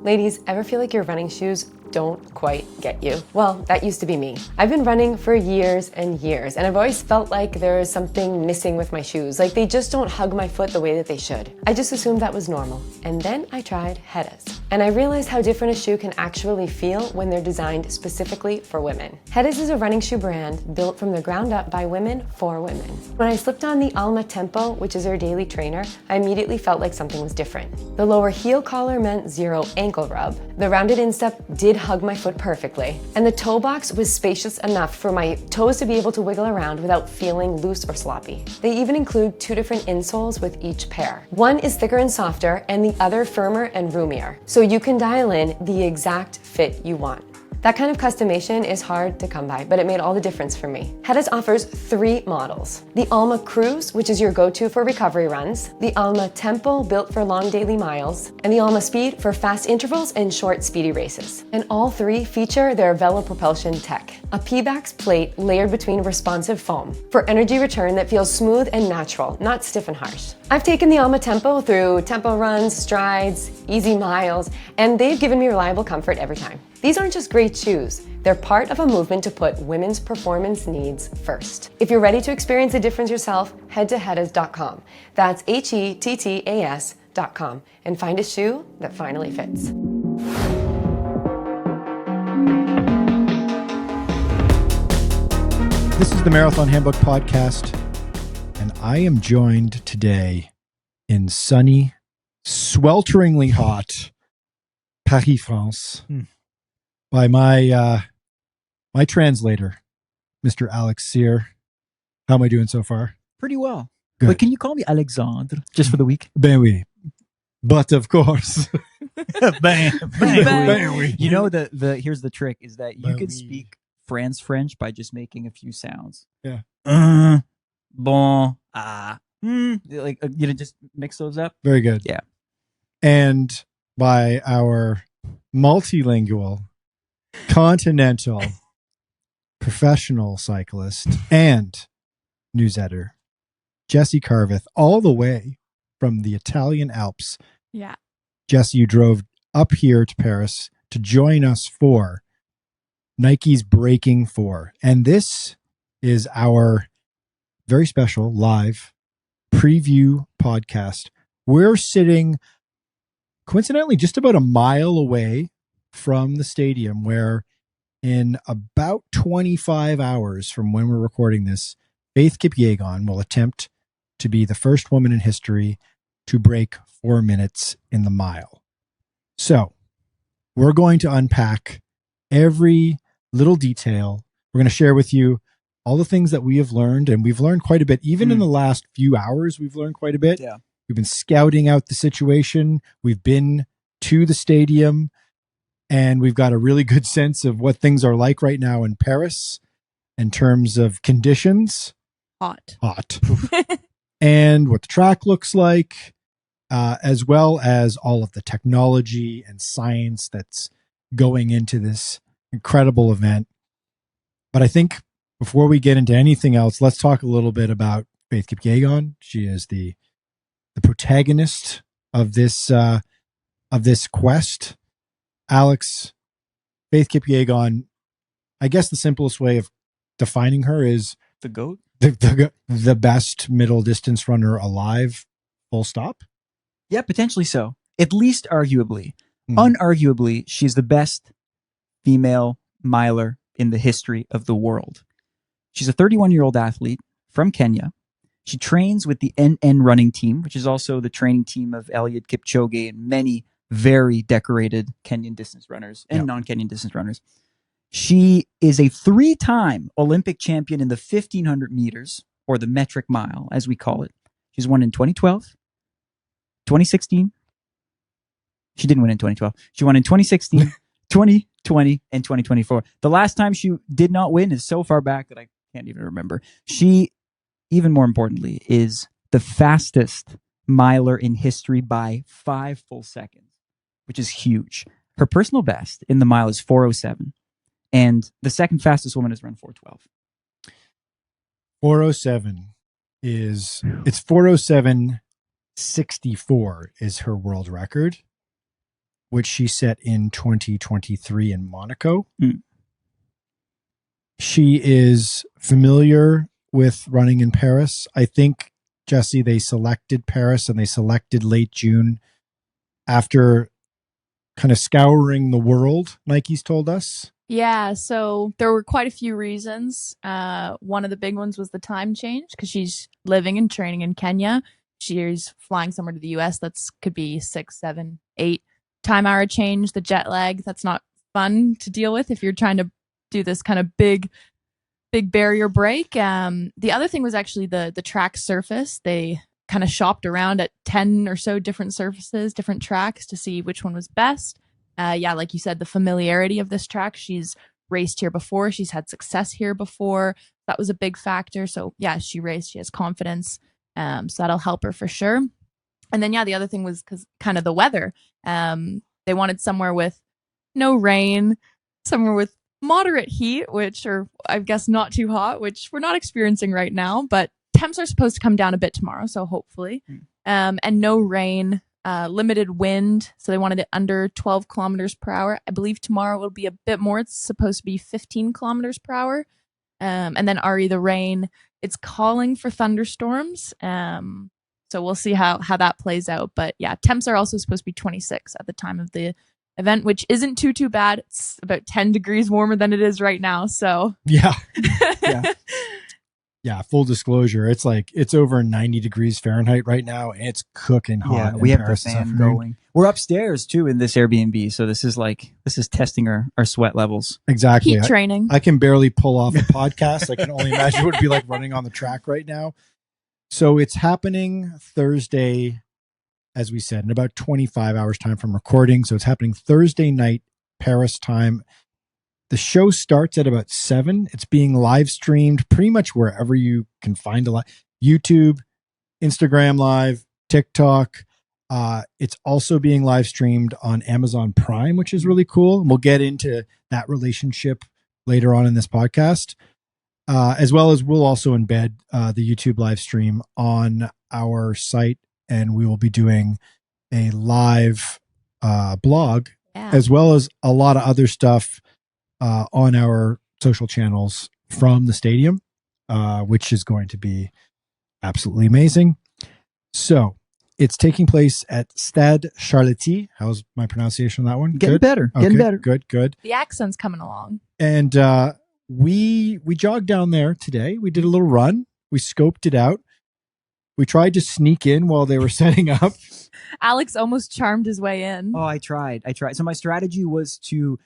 Ladies, ever feel like your running shoes don't quite get you? Well, that used to be me. I've been running for years and years, and I've always felt like there is something missing with my shoes, like they just don't hug my foot the way that they should. I just assumed that was normal. And then I tried Hedis, and I realized how different a shoe can actually feel when they're designed specifically for women. Hedis is a running shoe brand built from the ground up by women for women. When I slipped on the Alma Tempo, which is their daily trainer, I immediately felt like something was different. The lower heel collar meant zero ankle rub. The rounded instep did hug my foot perfectly, and the toe box was spacious enough for my toes to be able to wiggle around without feeling loose or sloppy. They even include 2 different insoles with each pair. One is thicker and softer, and the other firmer and roomier, so you can dial in the exact fit you want. That kind of customization is hard to come by, but it made all the difference for me. Hedis offers 3 models. The Alma Cruise, which is your go-to for recovery runs, the Alma Tempo, built for long daily miles, and the Alma Speed for fast intervals and short speedy races. And all 3 feature their Velo propulsion tech, a P-Bax plate layered between responsive foam for energy return that feels smooth and natural, not stiff and harsh. I've taken the Alma Tempo through tempo runs, strides, easy miles, and they've given me reliable comfort every time. These aren't just great shoes, they're part of a movement to put women's performance needs first. If you're ready to experience the difference yourself, head to hedis.com. That's HETTAS.com and find a shoe that finally fits. This is the Marathon Handbook Podcast, and I am joined today in sunny, swelteringly hot Paris, France, by my translator, Mr. Alex Sear. How am I doing so far? Pretty well. Good. But can you call me Alexandre just for the week? Ben oui. But of course. Ben oui. You know, here's the trick is that you Ben can oui. speak French by just making a few sounds. Yeah. Bon, just mix those up. Very good. Yeah. And by our multilingual, continental, professional cyclist and news editor, Jesse Carveth, all the way from the Italian Alps. Yeah. Jesse, you drove up here to Paris to join us for Nike's Breaking4. And this is our very special live preview podcast. We're sitting coincidentally just about a mile away from the stadium, where in about 25 hours from when we're recording this, Faith Kipyegon will attempt to be the first woman in history to break 4 minutes in the mile. So we're going to unpack every little detail. We're going to share with you all the things that we have learned, and we've learned quite a bit. Even in the last few hours, we've learned quite a bit. Yeah. We've been scouting out the situation. We've been to the stadium, and we've got a really good sense of what things are like right now in Paris in terms of conditions. Hot. And what the track looks like, as well as all of the technology and science that's going into this incredible event. But I think before we get into anything else, let's talk a little bit about Faith Kipyegon. She is the protagonist of this quest. Alex, Faith Kipyegon, I guess the simplest way of defining her is The GOAT? the best middle distance runner alive, full stop. Yeah, potentially so. At least arguably. Unarguably, she's the best female miler in the history of the world. She's a 31-year-old athlete from Kenya. She trains with the NN running team, which is also the training team of Eliud Kipchoge and many very decorated Kenyan distance runners and non-Kenyan distance runners. She is a 3-time Olympic champion in the 1,500 meters, or the metric mile, as we call it. She's won in 2012, 2016. She didn't win in 2012. She won in 2016, 2020, and 2024. The last time she did not win is so far back that I can't even remember. She, even more importantly, is the fastest miler in history by 5 full seconds, which is huge. Her personal best in the mile is 4:07, and the second fastest woman has run 4:12. 4:07 it's 4:07.64 is her world record, which she set in 2023 in Monaco. She is familiar with running in Paris. I think, Jesse, they selected Paris and they selected late June after kind of scouring the world, Nike's told us. Yeah, so there were quite a few reasons. One of the big ones was the time change, because she's living and training in Kenya. She's flying somewhere to the US. Could be 6, 7, 8 time hour change. The jet lag, that's not fun to deal with if you're trying to do this kind of big barrier break. The other thing was actually the track surface. They kind of shopped around at 10 or so different surfaces, different tracks, to see which one was best. Yeah, like you said, the familiarity of this track. She's raced here before. She's had success here before. That was a big factor. So yeah, she raced. She has confidence. So that'll help her for sure. And then, yeah, the other thing was kind of the weather. They wanted somewhere with no rain, somewhere with moderate heat, which, or I guess not too hot, which we're not experiencing right now, but temps are supposed to come down a bit tomorrow. So hopefully, and no rain. Limited wind, so they wanted it under 12 kilometers per hour. I believe tomorrow will be a bit more. It's supposed to be 15 kilometers per hour. And then Ari, the rain, it's calling for thunderstorms. So we'll see how that plays out. But yeah, temps are also supposed to be 26 at the time of the event, which isn't too bad. It's about 10 degrees warmer than it is right now. So yeah. Yeah, full disclosure, it's over 90 degrees Fahrenheit right now, and it's cooking hot. Yeah, we have Paris the fan going. We're upstairs too in this Airbnb, so this is testing our sweat levels. Exactly. Heat training. I can barely pull off a podcast. I can only imagine what it'd be like running on the track right now. So it's happening Thursday, as we said, in about 25 hours time from recording. So it's happening Thursday night, Paris time. The show starts at about 7. It's being live streamed pretty much wherever you can find YouTube, Instagram Live, TikTok. It's also being live streamed on Amazon Prime, which is really cool. And we'll get into that relationship later on in this podcast, as well as we'll also embed the YouTube live stream on our site, and we will be doing a live blog, as well as a lot of other stuff on our social channels from the stadium, which is going to be absolutely amazing. So it's taking place at Stade Charléty. How's my pronunciation on that one? Getting better. Okay, Getting better. Good. The accent's coming along. And we jogged down there today. We did a little run. We scoped it out. We tried to sneak in while they were setting up. Alex almost charmed his way in. Oh, I tried. So my strategy was to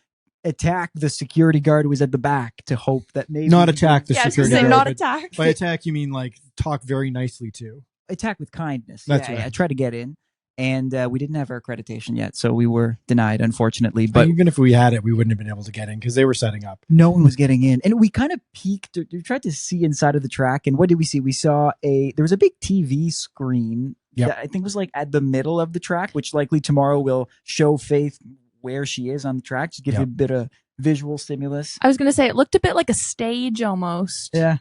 attack the security guard who was at the back, to hope that maybe not attack the security guard. Not attack. By attack, you mean like talk very nicely to. Attack with kindness. That's right. I tried to get in, and we didn't have our accreditation yet, so we were denied, unfortunately. But even if we had it, we wouldn't have been able to get in because they were setting up. No one was getting in, and we kind of peeked. We tried to see inside of the track, and what did we see? We saw there was a big TV screen. Yep. That I think was like at the middle of the track, which likely tomorrow will show Faith where she is on the track, just give you a bit of visual stimulus. I was going to say, it looked a bit like a stage almost. Yeah.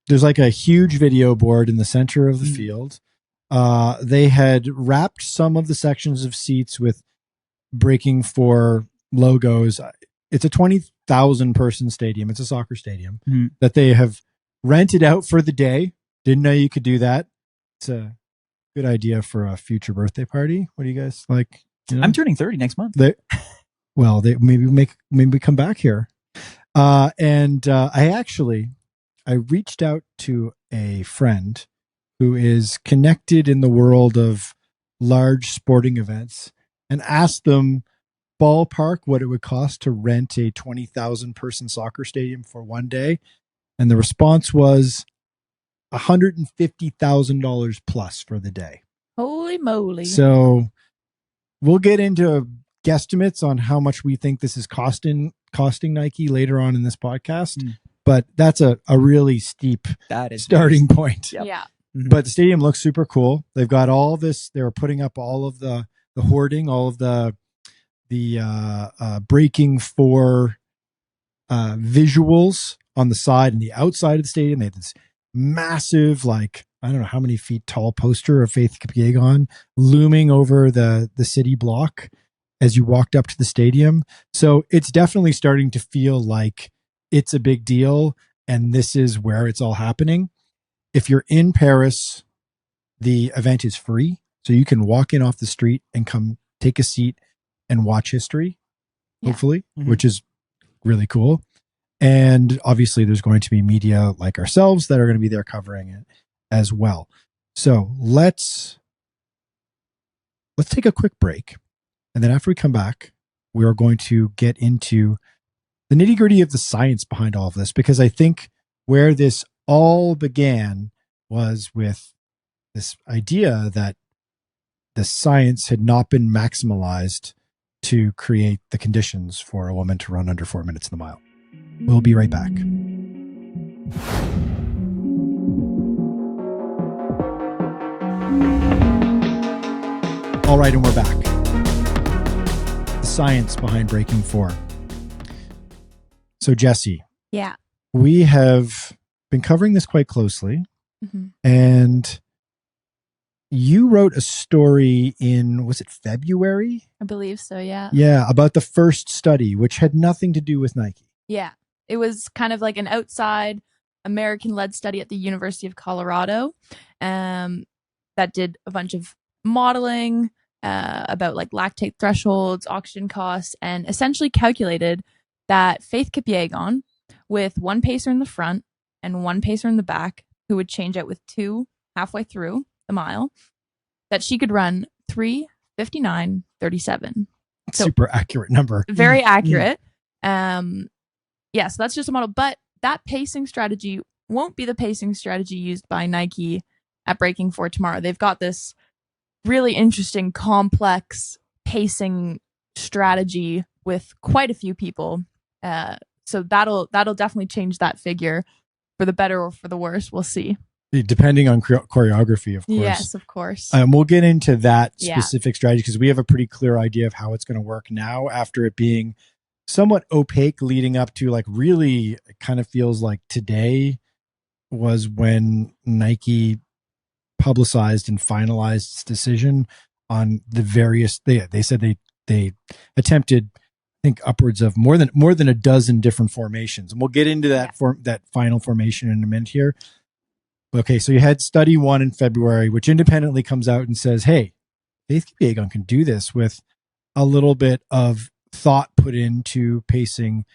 There's like a huge video board in the center of the field. They had wrapped some of the sections of seats with Breaking4 logos. It's a 20,000 person stadium. It's a soccer stadium that they have rented out for the day. Didn't know you could do that. It's a good idea for a future birthday party. What do you guys like? You know? I'm turning 30 next month. They maybe come back here. And I reached out to a friend who is connected in the world of large sporting events and asked them ballpark what it would cost to rent a 20,000 person soccer stadium for one day. And the response was $150,000 plus for the day. Holy moly. So we'll get into guesstimates on how much we think this is costing Nike later on in this podcast. But that's a really steep starting point. Yep. Yeah. But the stadium looks super cool. They've got all this. They were putting up all of the hoarding, all of the Breaking4 visuals on the side and the outside of the stadium. They had this massive, like, I don't know how many feet tall poster of Faith Kipyegon looming over the city block. as you walked up to the stadium. So it's definitely starting to feel like it's a big deal, and this is where it's all happening. If you're in Paris, the event is free. So you can walk in off the street and come take a seat and watch history, hopefully, which is really cool. And obviously there's going to be media like ourselves that are going to be there covering it as well. So let's take a quick break. And then after we come back, we are going to get into the nitty-gritty of the science behind all of this, because I think where this all began was with this idea that the science had not been maximalized to create the conditions for a woman to run under 4 minutes in the mile. We'll be right back. All right, and we're back. The science behind Breaking4. So, Jesse. Yeah. We have been covering this quite closely. And you wrote a story in, was it February? I believe so, yeah. Yeah, about the first study, which had nothing to do with Nike. Yeah. It was kind of like an outside American-led study at the University of Colorado that did a bunch of modeling about like lactate thresholds, oxygen costs, and essentially calculated that Faith Kipyegon, with one pacer in the front and one pacer in the back, who would change out with two halfway through the mile, that she could run 3:59:37. So super accurate number. very accurate. Yeah, so that's just a model. But that pacing strategy won't be the pacing strategy used by Nike at Breaking4 tomorrow. They've got this really interesting, complex pacing strategy with quite a few people. So that'll definitely change that figure for the better or for the worse. We'll see. Depending on choreography, of course. Yes, of course. We'll get into that specific strategy because we have a pretty clear idea of how it's going to work now, after it being somewhat opaque leading up to, like, really, it kind of feels like today was when Nike publicized and finalized its decision on the various, they said they attempted, I think, upwards of more than a dozen different formations. And we'll get into that that final formation in a minute here. Okay, so you had study 1 in February, which independently comes out and says, hey, Faith Kipyegon can do this with a little bit of thought put into pacing,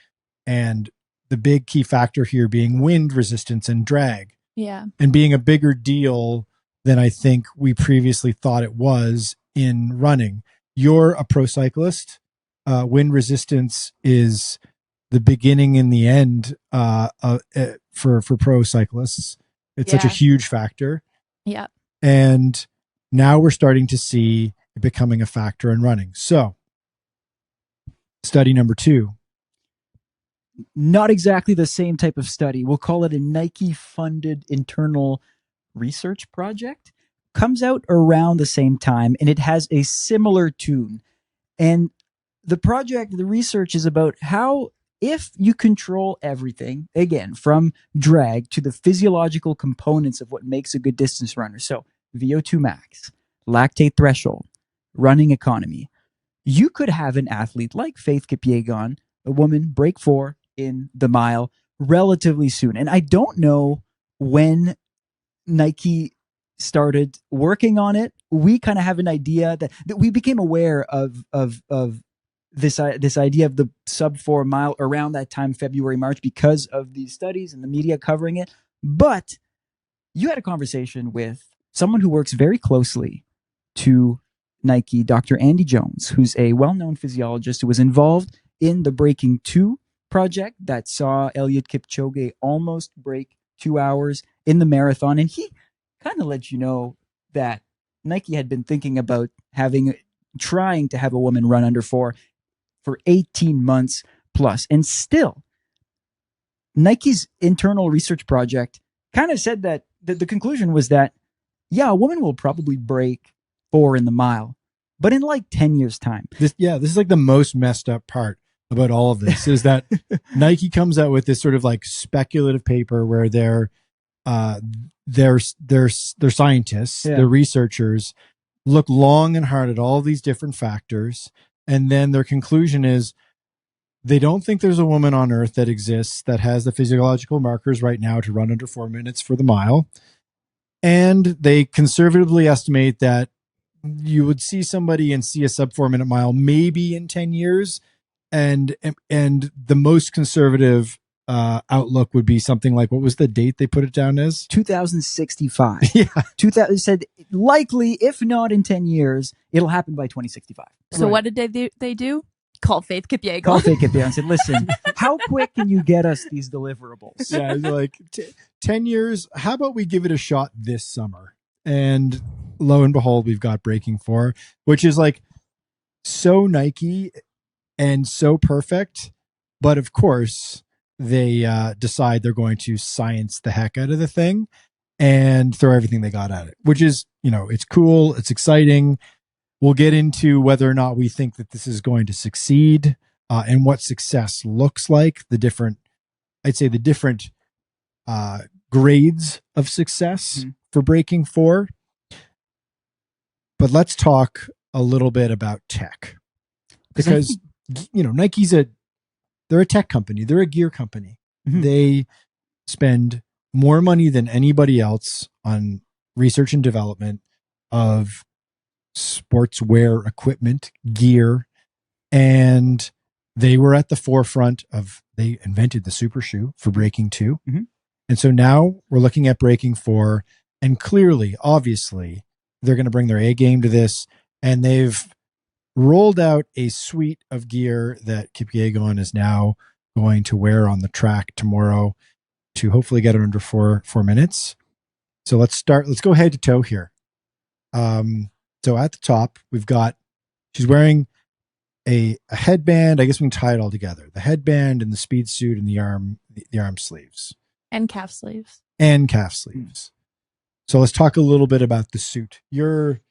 and the big key factor here being wind resistance and drag. Yeah. And being a bigger deal than I think we previously thought it was in running. You're a pro cyclist. Wind resistance is the beginning and the end for pro cyclists. It's such a huge factor. Yeah. And now we're starting to see it becoming a factor in running. So, study number 2. Not exactly the same type of study. We'll call it a Nike-funded internal research project. Comes out around the same time, and it has a similar tune. And the research is about how, if you control everything, again, from drag to the physiological components of what makes a good distance runner, so VO2 max, lactate threshold, running economy, you could have an athlete like Faith Kipyegon, a woman, break 4 in the mile relatively soon. And I don't know when Nike started working on it. We kind of have an idea that we became aware of this idea of the sub 4 mile around that time, February, March, because of these studies and the media covering it. But you had a conversation with someone who works very closely to Nike, Dr. Andy Jones, who's a well-known physiologist who was involved in the Breaking2 project that saw Eliud Kipchoge almost break 2 hours in the marathon. And he kind of let you know that Nike had been thinking about trying to have a woman run under 4 for 18 months plus. And still, Nike's internal research project kind of said that the conclusion was that, yeah, a woman will probably break 4 in the mile, but in like 10 years' time. This is like the most messed up part about all of this is that Nike comes out with this sort of like speculative paper where they're scientists, they're researchers, look long and hard at all these different factors, And then their conclusion is they don't think there's a woman on earth that exists that has the physiological markers right now to run under 4 minutes for the mile. And they conservatively estimate that you would see somebody and see a sub 4 minute mile maybe in 10 years. And the most conservative outlook would be something like, what was the date they put it down as? 2065. Yeah. 2000 said likely, if not in 10 years, it'll happen by 2065. So what did they do? Call Faith Kipyegon. Call Faith Kipyegon and said, listen, how quick can you get us these deliverables? Yeah, it's like 10 years. How about we give it a shot this summer? And lo and behold, we've got Breaking4, which is like so Nike and so perfect. But of course, they decide they're going to science the heck out of the thing and throw everything they got at it, which is, it's cool. It's exciting. We'll get into whether or not we think that this is going to succeed and what success looks like, the different grades of success for Breaking4. But let's talk a little bit about tech, because, Nike's they're a tech company. They're a gear company. Mm-hmm. They spend more money than anybody else on research and development of sportswear equipment, gear, and they were at the forefront they invented the super shoe for Breaking 2. Mm-hmm. And so now we're looking at Breaking4, and clearly, obviously, they're going to bring their A game to this, and they've rolled out a suite of gear that Kipyegon is now going to wear on the track tomorrow to hopefully get it under four minutes. So let's go head to toe here. So at the top, she's wearing a headband. I guess we can tie it all together. The headband and the speed suit and the arm sleeves. And calf sleeves. So let's talk a little bit about the suit. You're,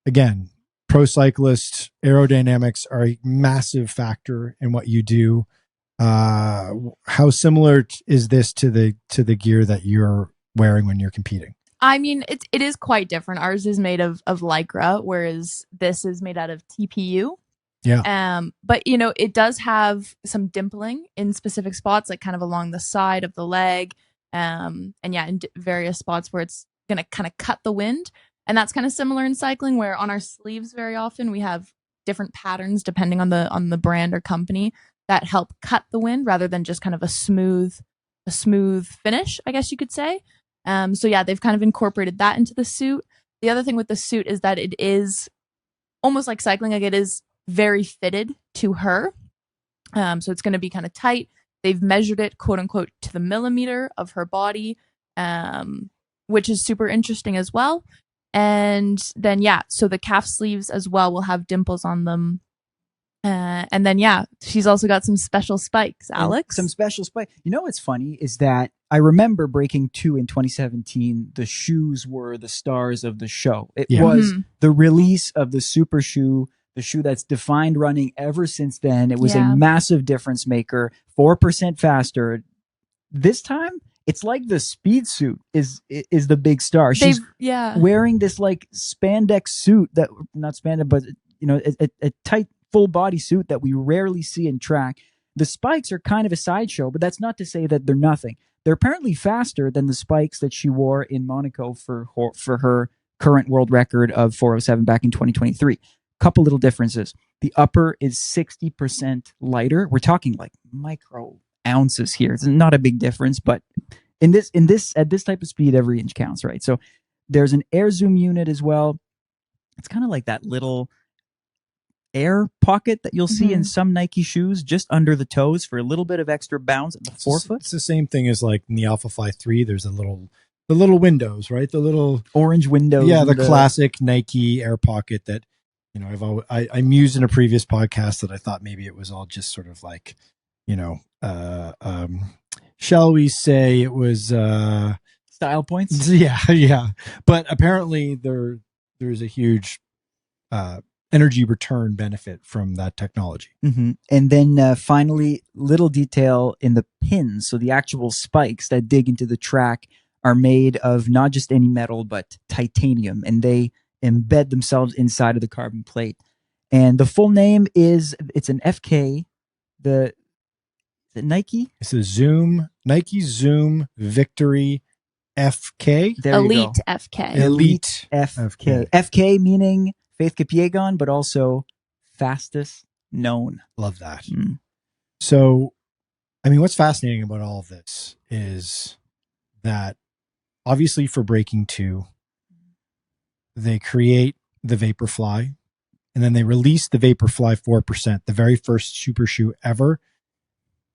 again, pro cyclist. Aerodynamics are a massive factor in what you do. How similar is this to the gear that you're wearing when you're competing? I mean, it is quite different. Ours is made of Lycra, whereas this is made out of TPU. Yeah. But it does have some dimpling in specific spots, like kind of along the side of the leg. And yeah, in various spots where it's going to kind of cut the wind. And that's kind of similar in cycling, where on our sleeves, very often we have different patterns depending on the brand or company that help cut the wind rather than just kind of a smooth finish, I guess you could say. So yeah, they've kind of incorporated that into the suit. The other thing with the suit is that it is almost like cycling, like it is very fitted to her. So it's going to be kind of tight. They've measured it, quote unquote, to the millimeter of her body, which is super interesting as well. And then, yeah, so the calf sleeves as well will have dimples on them. And then, yeah, she's also got some special spikes, Alex. Some special spikes. What's funny is that I remember Breaking 2 in 2017. The shoes were the stars of the show. It was the release of the super shoe, the shoe that's defined running ever since then. It was a massive difference maker, 4% faster. This time, it's like the speed suit is the big star. She's wearing this like spandex suit that, not spandex, but a tight full body suit that we rarely see in track. The spikes are kind of a sideshow, but that's not to say that they're nothing. They're apparently faster than the spikes that she wore in Monaco for her current world record of 4:07 back in 2023. Couple little differences. The upper is 60% lighter. We're talking like micro ounces here. It's not a big difference, but at this type of speed, every inch counts, right? So there's an air zoom unit as well. It's kind of like that little air pocket that you'll see in some Nike shoes just under the toes for a little bit of extra bounce at the forefoot. It's the same thing as like in the Alpha Fly 3. There's the little windows, right? The little orange windows. Yeah, the classic Nike air pocket that I'm used in a previous podcast that I thought maybe it was all just sort of like, shall we say it was style points? Yeah. But apparently there's a huge energy return benefit from that technology. Mm-hmm. And then finally, little detail in the pins. So the actual spikes that dig into the track are made of not just any metal, but titanium, and they embed themselves inside of the carbon plate. And the full name it's an FK. The Nike? It's a Nike Zoom Victory FK. There you Elite go. FK. Elite FK. FK meaning Faith Kipyegon, but also fastest known. Love that. Mm. So, I mean, what's fascinating about all of this is that obviously for Breaking4, they create the Vaporfly, and then they release the Vaporfly 4%, the very first super shoe ever.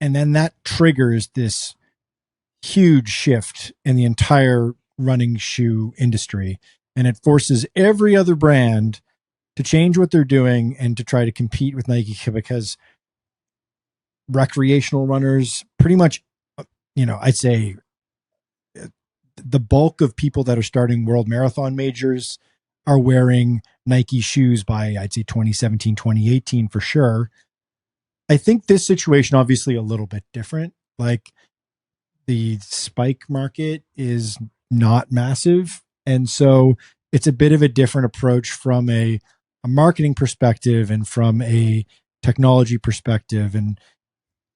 And then that triggers this huge shift in the entire running shoe industry. And it forces every other brand to change what they're doing and to try to compete with Nike, because recreational runners pretty much, I'd say the bulk of people that are starting world marathon majors are wearing Nike shoes by, I'd say 2017, 2018 for sure. I think this situation obviously a little bit different. Like the spike market is not massive. And so it's a bit of a different approach from a marketing perspective and from a technology perspective. And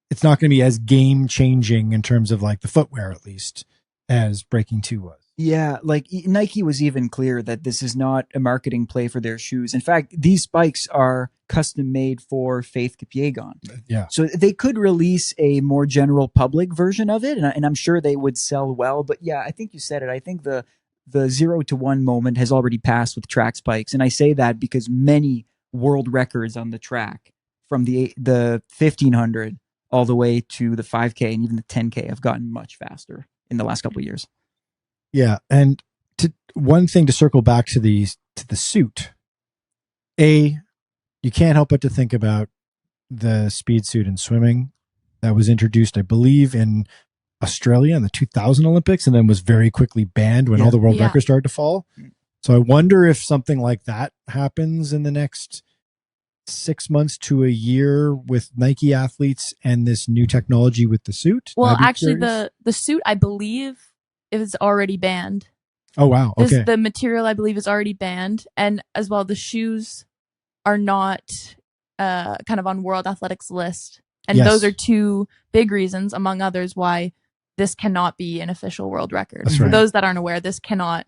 it's not going to be as game changing in terms of like the footwear, at least, as Breaking4 was. Yeah, like Nike was even clear that this is not a marketing play for their shoes. In fact, these spikes are custom made for Faith Kipyegon. Yeah. So they could release a more general public version of it, and I'm sure they would sell well. But yeah, I think you said it. I think the 0 to 1 moment has already passed with track spikes. And I say that because many world records on the track from the 1500 all the way to the 5K and even the 10K have gotten much faster in the last couple of years. Yeah, and one thing to circle back to the suit. You can't help but to think about the speed suit in swimming that was introduced, I believe, in Australia in the 2000 Olympics, and then was very quickly banned when all the world records started to fall. So I wonder if something like that happens in the next 6 months to a year with Nike athletes and this new technology with the suit. Well, actually, the suit, I believe, is already banned. Oh, wow. Okay. The material, I believe, is already banned. And as well, the shoes are not kind of on World Athletics list. And those are two big reasons, among others, why this cannot be an official world record. That's For right. those that aren't aware, this cannot,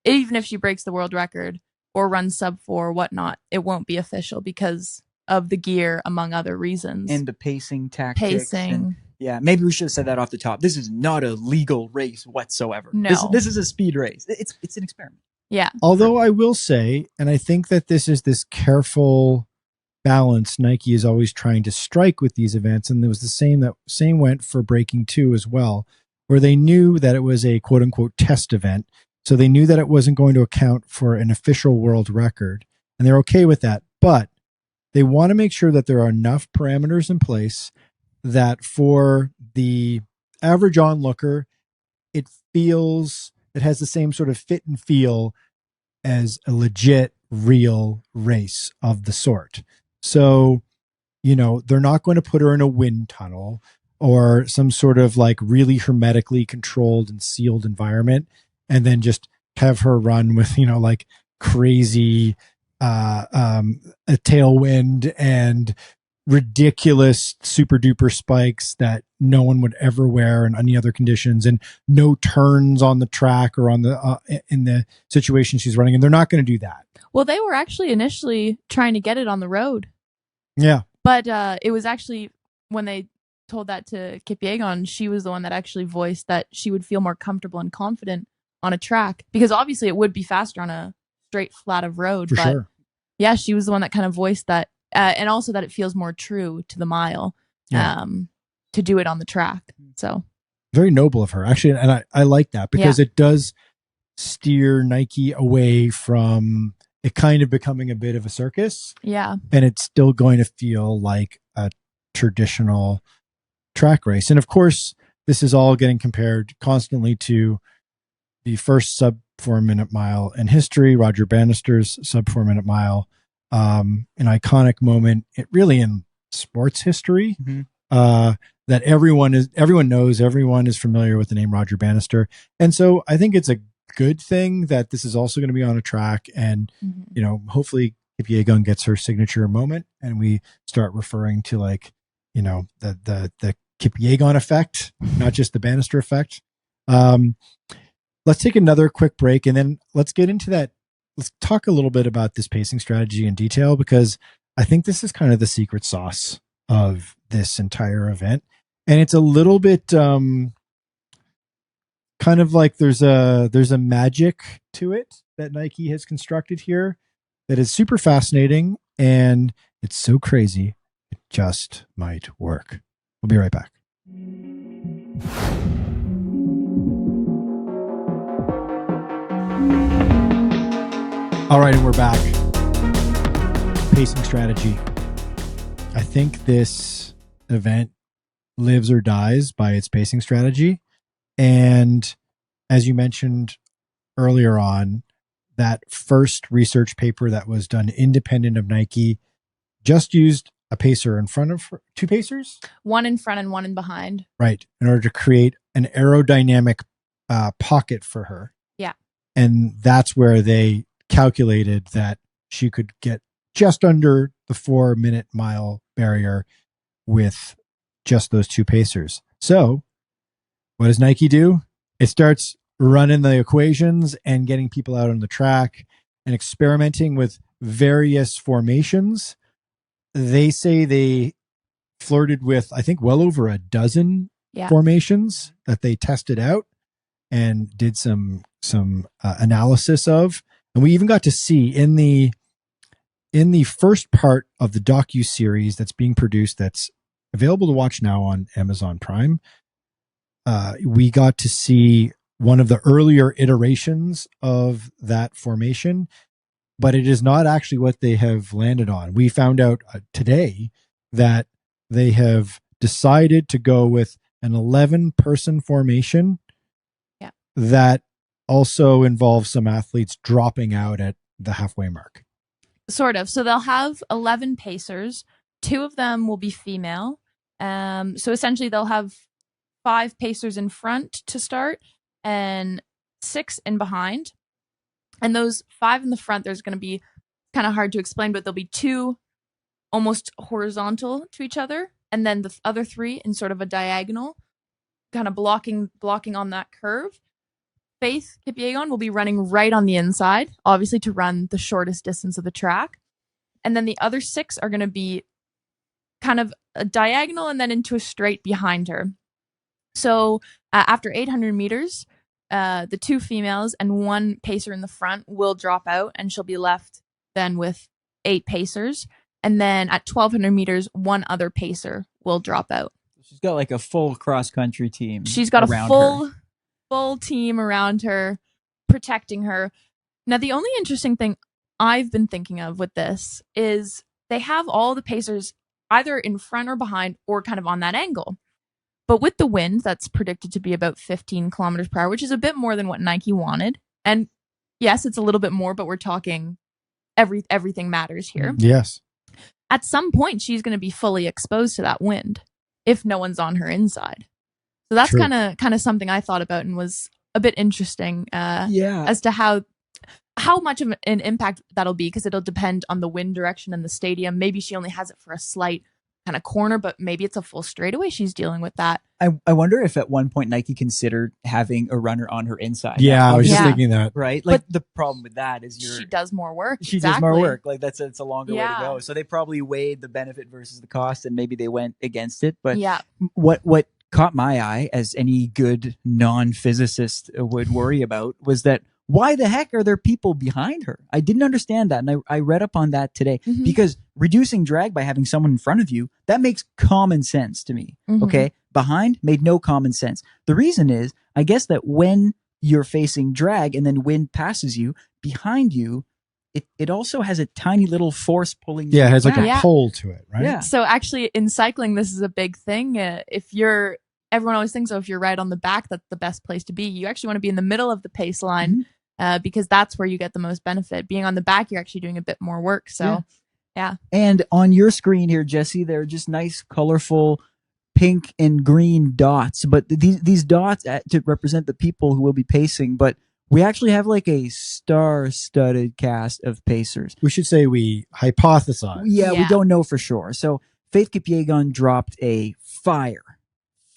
even if she breaks the world record or runs sub 4 or whatnot, it won't be official because of the gear, among other reasons. And the pacing tactics. Pacing. Yeah, maybe we should have said that off the top. This is not a legal race whatsoever. No. This is a speed race. It's an experiment. Yeah. Although I will say, and I think that this is this careful balance Nike is always trying to strike with these events, and there was the same went for Breaking4 as well, where they knew that it was a quote unquote test event, so they knew that it wasn't going to account for an official world record, and they're okay with that, but they want to make sure that there are enough parameters in place that for the average onlooker, it has the same sort of fit and feel as a legit, real race of the sort. So, they're not going to put her in a wind tunnel or some sort of like really hermetically controlled and sealed environment and then just have her run with, like crazy a tailwind and ridiculous super duper spikes that no one would ever wear in any other conditions, and no turns on the track or on the in the situation she's running. And they're not going to do that. Well, they were actually initially trying to get it on the road. Yeah. But it was actually when they told that to Kipyegon, she was the one that actually voiced that she would feel more comfortable and confident on a track, because obviously it would be faster on a straight flat of road. For but sure. Yeah, she was the one that kind of voiced that. And also that it feels more true to the mile to do it on the track. So very noble of her, actually. And I like that because it does steer Nike away from it kind of becoming a bit of a circus. Yeah. And it's still going to feel like a traditional track race. And of course, this is all getting compared constantly to the first sub 4 minute mile in history, Roger Bannister's sub 4 minute mile. An iconic moment, really in sports history, that everyone knows, everyone is familiar with the name Roger Bannister. And so I think it's a good thing that this is also going to be on a track, and hopefully Kipyegon gets her signature moment, and we start referring to like, you know, the Kipyegon effect, not just the Bannister effect. Let's take another quick break, and then let's get into that. Let's talk a little bit about this pacing strategy in detail, because I think this is kind of the secret sauce of this entire event. And it's a little bit kind of like there's a magic to it that Nike has constructed here that is super fascinating, and it's so crazy it just might work. We'll be right back. All right, and we're back. Pacing strategy. I think this event lives or dies by its pacing strategy. And as you mentioned earlier on, that first research paper that was done independent of Nike just used a pacer in front of her, two pacers? One in front and one in behind. Right. In order to create an aerodynamic pocket for her. Yeah. And that's where they calculated that she could get just under the 4-minute mile barrier with just those two pacers. So what does Nike do? It starts running the equations and getting people out on the track and experimenting with various formations. They say they flirted with, I think, well over a dozen formations that they tested out and did some analysis of. And we even got to see in the first part of the docu-series that's being produced, that's available to watch now on Amazon Prime, we got to see one of the earlier iterations of that formation, but it is not actually what they have landed on. We found out today that they have decided to go with an 11-person formation that also involves some athletes dropping out at the halfway mark. Sort of. So they'll have 11 pacers. 2 of them will be female. So essentially they'll have 5 pacers in front to start and 6 in behind. And those 5 in the front, there's going to be kind of hard to explain, but there'll be 2 almost horizontal to each other. And then the other 3 in sort of a diagonal, kind of blocking on that curve. Faith Kipyegon will be running right on the inside, obviously to run the shortest distance of the track. And then the other 6 are going to be kind of a diagonal and then into a straight behind her. So after 800 meters, the 2 females and 1 pacer in the front will drop out, and she'll be left then with 8 pacers. And then at 1200 meters, 1 other pacer will drop out. She's got like a full cross-country team. She's got a full team around her, protecting her. Now, the only interesting thing I've been thinking of with this is they have all the pacers either in front or behind or kind of on that angle. But with the wind, that's predicted to be about 15 kilometers per hour, which is a bit more than what Nike wanted. And yes, it's a little bit more, but we're talking everything matters here. Yes. At some point, she's going to be fully exposed to that wind if no one's on her inside. So that's kind of something I thought about and was a bit interesting as to how much of an impact that'll be, because it'll depend on the wind direction in the stadium. Maybe she only has it for a slight kind of corner, but maybe it's a full straightaway she's dealing with that. I wonder if at one point Nike considered having a runner on her inside. Yeah, I was just thinking that. Right? Like, but the problem with that is she does more work. She does more work. Like, it's a longer way to go. So they probably weighed the benefit versus the cost, and maybe they went against it. But what caught my eye, as any good non-physicist would worry about, was that why the heck are there people behind her? I didn't understand that. And I read up on that today, because reducing drag by having someone in front of you, that makes common sense to me. Okay. Behind made no common sense. The reason is, I guess that when you're facing drag and then wind passes you, behind you, it also has a tiny little force pulling you. Yeah, it has like a pull to it, right? Yeah. So actually in cycling, this is a big thing. Everyone always thinks, if you're right on the back, that's the best place to be. You actually want to be in the middle of the pace line, because that's where you get the most benefit. Being on the back, you're actually doing a bit more work. So, yeah. And on your screen here, Jesse, there are just nice, colorful pink and green dots. But these dots to represent the people who will be pacing. But We actually have like a star-studded cast of pacers. We should say we hypothesize. Yeah, we Yeah. don't know for sure. So Faith Kipyegon dropped a fire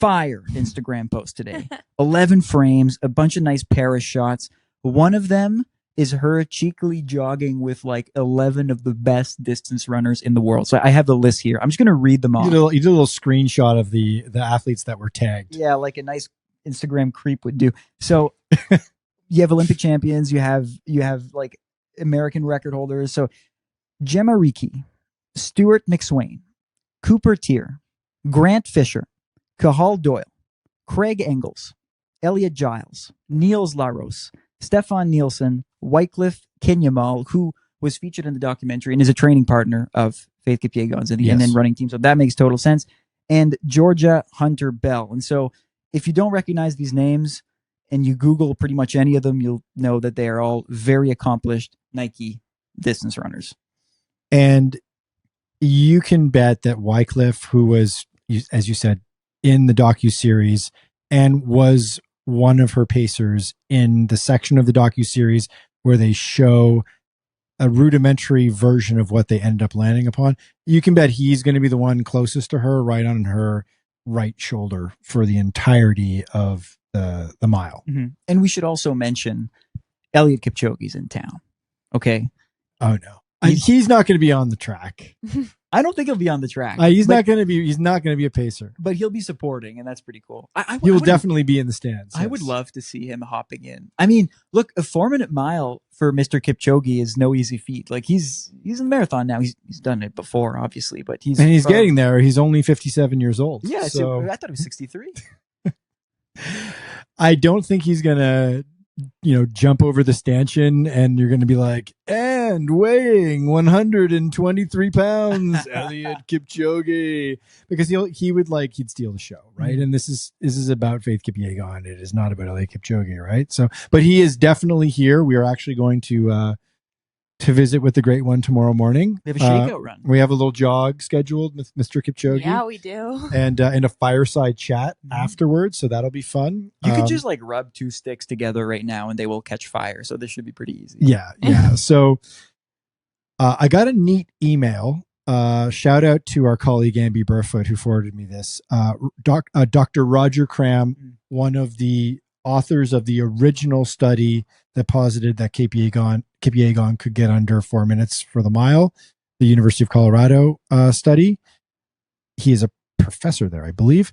Instagram post today. 11 frames, a bunch of nice Paris shots. One of them is her cheekily jogging with like 11 of the best distance runners in the world. So I have the list here. I'm just going to read them off. You did a little screenshot of the athletes that were tagged. Yeah, like a nice Instagram creep would do. So you have Olympic champions, you have like American record holders. So Gemma Ricci, Stuart McSwain, Cooper Tier, Grant Fisher, Cahal Doyle, Craig Engels, Elliot Giles, Niels Laros, Stefan Nielsen, Wycliffe Kenyamal, who was featured in the documentary and is a training partner of Faith Kipyegon's and then running team. So that makes total sense. And Georgia Hunter Bell. And so if you don't recognize these names and you Google pretty much any of them, you'll know that they are all very accomplished Nike distance runners. And you can bet that Wycliffe, who was, as you said, in the docuseries and was one of her pacers in the section of the docuseries where they show a rudimentary version of what they ended up landing upon, you can bet he's going to be the one closest to her, right on her right shoulder for the entirety of the mile. Mm-hmm. And we should also mention Elliot Kipchoge's in town. Okay. Oh no. He's not going to be on the track. I don't think he'll be on the track. He's not going to be a pacer, but he'll be supporting, and that's pretty cool. He will definitely be in the stands. I would love to see him hopping in. I mean, look, a 4-minute mile for Mr. Kipchoge is no easy feat. Like he's in the marathon now. He's done it before, obviously, but he's getting there. He's only 57 years old. Yeah, so I thought he was 63. I don't think he's gonna, jump over the stanchion and you're gonna be like, and weighing 123 pounds, Elliot Kipchoge, because he'd steal the show, right? And this is about Faith Kipyegon. It is not about Elliot Kipchoge, right? So, but he is definitely here. We are actually going to visit with the Great One tomorrow morning. We have a shakeout run. We have a little jog scheduled with Mr. Kipchoge. Yeah, we do. And a fireside chat afterwards, so that'll be fun. You could just like rub 2 sticks together right now and they will catch fire. So this should be pretty easy. Yeah. So I got a neat email. Shout out to our colleague Amby Burfoot who forwarded me this. Dr. Roger Cram, one of the authors of the original study that posited that Kipyegon could get under 4 minutes for the mile, the University of Colorado study. He is a professor there, I believe.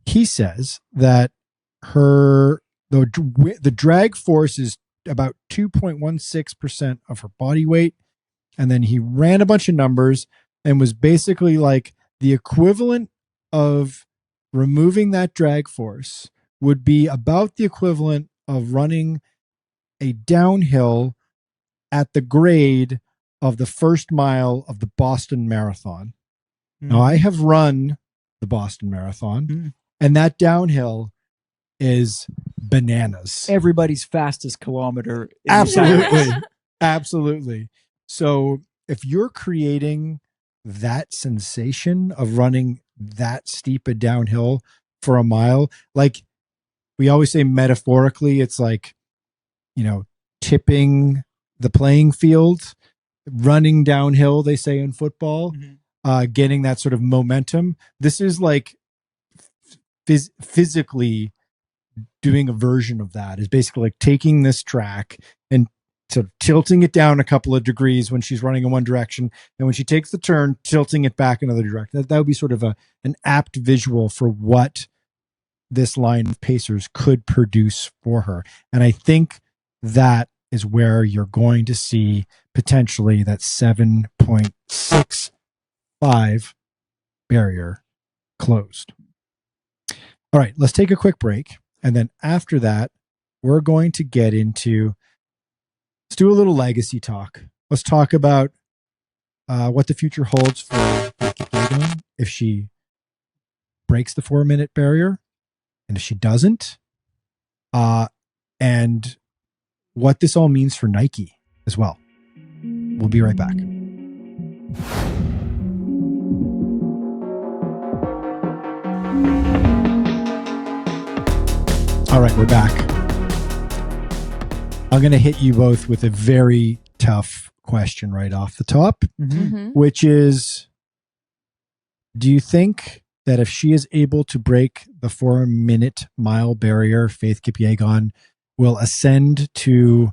He says that the drag force is about 2.16% of her body weight. And then he ran a bunch of numbers and was basically like the equivalent of removing that drag force would be about the equivalent of running a downhill at the grade of the first mile of the Boston Marathon. Now, I have run the Boston Marathon, and that downhill is bananas. Everybody's fastest kilometer. Absolutely. So if you're creating that sensation of running that steep a downhill for a mile, like we always say metaphorically, it's like, tipping the playing field, running downhill, they say in football, getting that sort of momentum. This is like physically doing a version of that, is basically like taking this track and sort of tilting it down a couple of degrees when she's running in one direction, and when she takes the turn, tilting it back another direction. That would be sort of an apt visual for what this line of pacers could produce for her. And I think that is where you're going to see potentially that 7.65 barrier closed. All right, let's take a quick break. And then after that, we're going to get into, let's do a little legacy talk. Let's talk about what the future holds for Kipyegon if she breaks the 4-minute barrier, and if she doesn't, and what this all means for Nike as well. We'll be right back. All right, we're back. I'm going to hit you both with a very tough question right off the top, which is, do you think that if she is able to break the 4-minute mile barrier, Faith Kipyegon will ascend to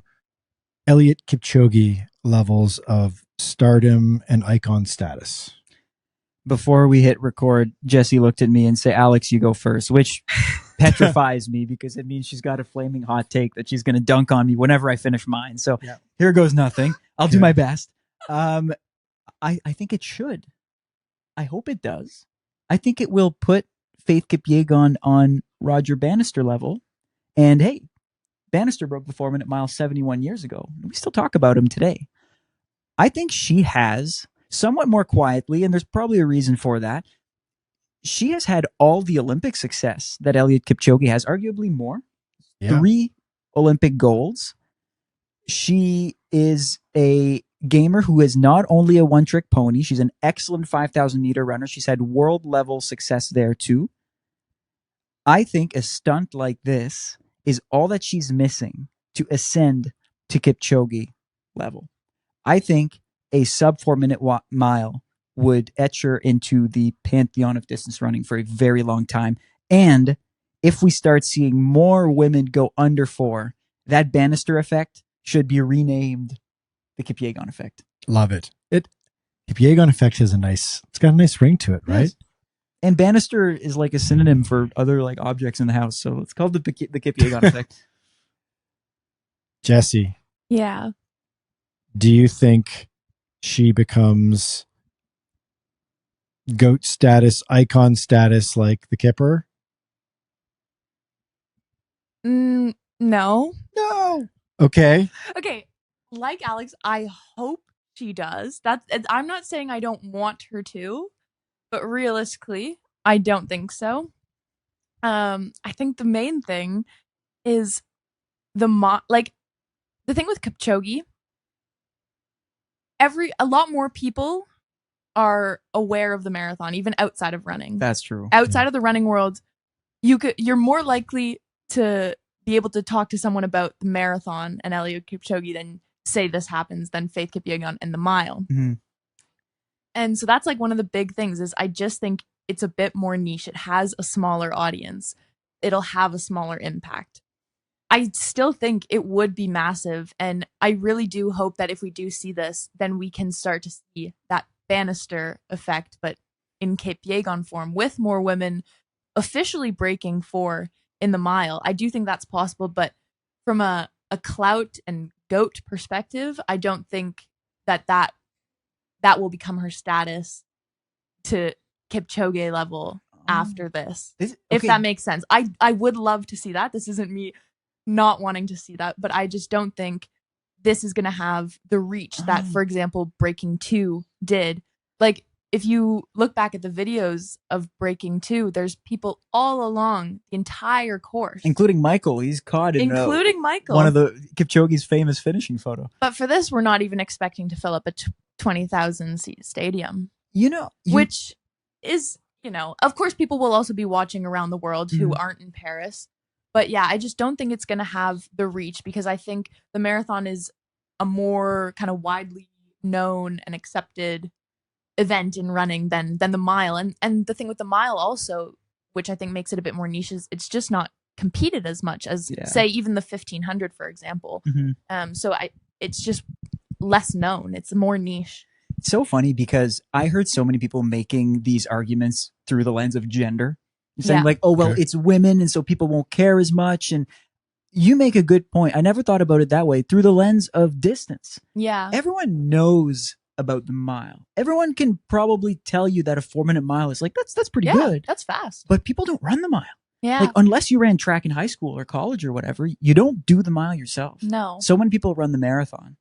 Eliud Kipchoge levels of stardom and icon status? Before we hit record, Jesse looked at me and said, Alex, you go first, which petrifies me because it means she's got a flaming hot take that she's going to dunk on me whenever I finish mine. So here goes nothing. I'll do my best. I think it should. I hope it does. I think it will put Faith Kipyegon on Roger Bannister level. And hey, Bannister broke the 4-minute mile 71 years ago. We still talk about him today. I think she has, somewhat more quietly, and there's probably a reason for that, she has had all the Olympic success that Eliud Kipchoge has, arguably more. 3 Olympic golds. She is a gamer who is not only a one-trick pony, she's an excellent 5,000-meter runner. She's had world-level success there, too. I think a stunt like this is all that she's missing to ascend to Kipchoge level. I think a sub 4-minute mile would etch her into the pantheon of distance running for a very long time. And if we start seeing more women go under 4, that Bannister effect should be renamed the Kipyegon effect. Love it. Kipyegon effect has it's got a nice ring to it, right? Yes. And Bannister is like a synonym for other like objects in the house. So it's called the Kipyegon effect. Jesse. Yeah. Do you think she becomes GOAT status, icon status like the Kipper? No. No. Okay. Okay. Like Alex, I hope she does. I'm not saying I don't want her to, but realistically, I don't think so. I think the main thing is the thing with Kipchoge. A lot more people are aware of the marathon, even outside of running. That's true. Outside of the running world, you're more likely to be able to talk to someone about the marathon and Eliud Kipchoge than say this happens than Faith Kipyegon and the mile. Mm-hmm. And so that's like one of the big things is I just think it's a bit more niche. It has a smaller audience. It'll have a smaller impact. I still think it would be massive. And I really do hope that if we do see this, then we can start to see that Bannister effect, but in Kipyegon form with more women officially breaking 4 in the mile. I do think that's possible, but from a clout and GOAT perspective, I don't think that will become her status to Kipchoge level after this. If that makes sense. I would love to see that. This isn't me not wanting to see that, but I just don't think this is going to have the reach that, for example, Breaking 2 did. Like, if you look back at the videos of Breaking 2, there's people all along the entire course. Including Michael. He's caught in Michael. One of the Kipchoge's famous finishing photo. But for this, we're not even expecting to fill up a 20,000 seat stadium. Which is, of course, people will also be watching around the world who aren't in Paris. But yeah, I just don't think it's going to have the reach because I think the marathon is a more kind of widely known and accepted event in running than the mile. And the thing with the mile also, which I think makes it a bit more niche, is it's just not competed as much as, say, even the 1500, for example. So it's just less known. It's more niche. It's so funny because I heard so many people making these arguments through the lens of gender. Saying it's women and so people won't care as much. And you make a good point. I never thought about it that way. Through the lens of distance. Yeah. Everyone knows about the mile. Everyone can probably tell you that a 4-minute mile is like, that's pretty good. That's fast. But people don't run the mile. Yeah. Like, unless you ran track in high school or college or whatever, you don't do the mile yourself. No. So many people run the marathon.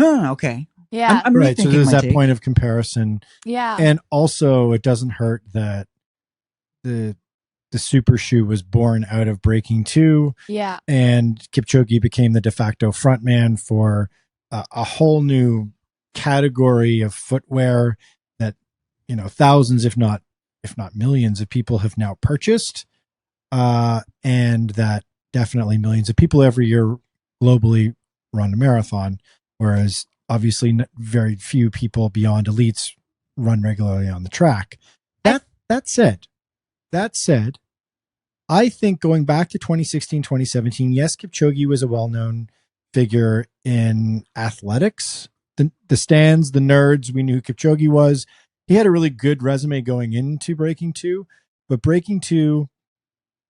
Okay. Yeah. I'm right. So there's that take. point of comparison. Yeah. And also it doesn't hurt that the super shoe was born out of Breaking 2. Yeah. And Kipchoge became the de facto frontman for a whole new category of footwear that, thousands, if not millions of people have now purchased. And that definitely millions of people every year globally run a marathon, whereas obviously very few people beyond elites run regularly on the track. That said, I think going back to 2016, 2017, yes, Kipchoge was a well-known figure in athletics. The stands, the nerds, we knew who Kipchoge was. He had a really good resume going into Breaking2, but Breaking2